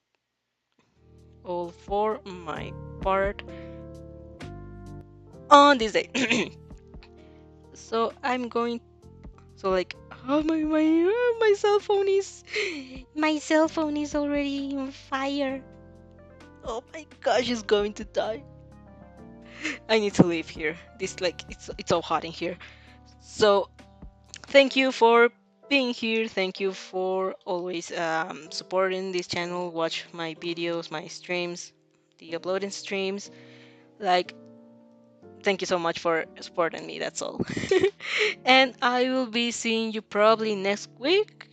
all for my part on this day. So I'm going. So like, oh my cell phone is my cell phone is already on fire. Oh my gosh, it's going to die. I need to leave here. This like it's so hot in here. So thank you for being here. Thank you for always supporting this channel. Watch my videos, my streams, the uploading streams. Like, thank you so much for supporting me. That's all. And I will be seeing you probably next week.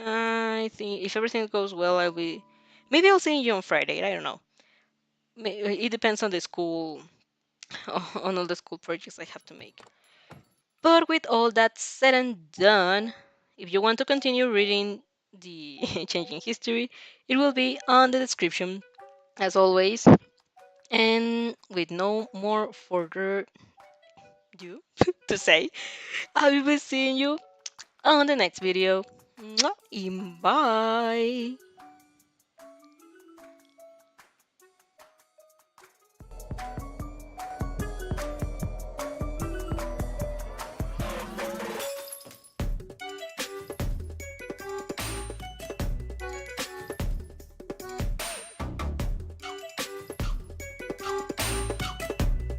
I think if everything goes well, I'll be. Maybe I'll see you on Friday. I don't know. It depends on the school, on all the school projects I have to make. But with all that said and done, if you want to continue reading the Changing History, it will be on the description, as always. And with no more further ado to say, I will be seeing you on the next video. Bye!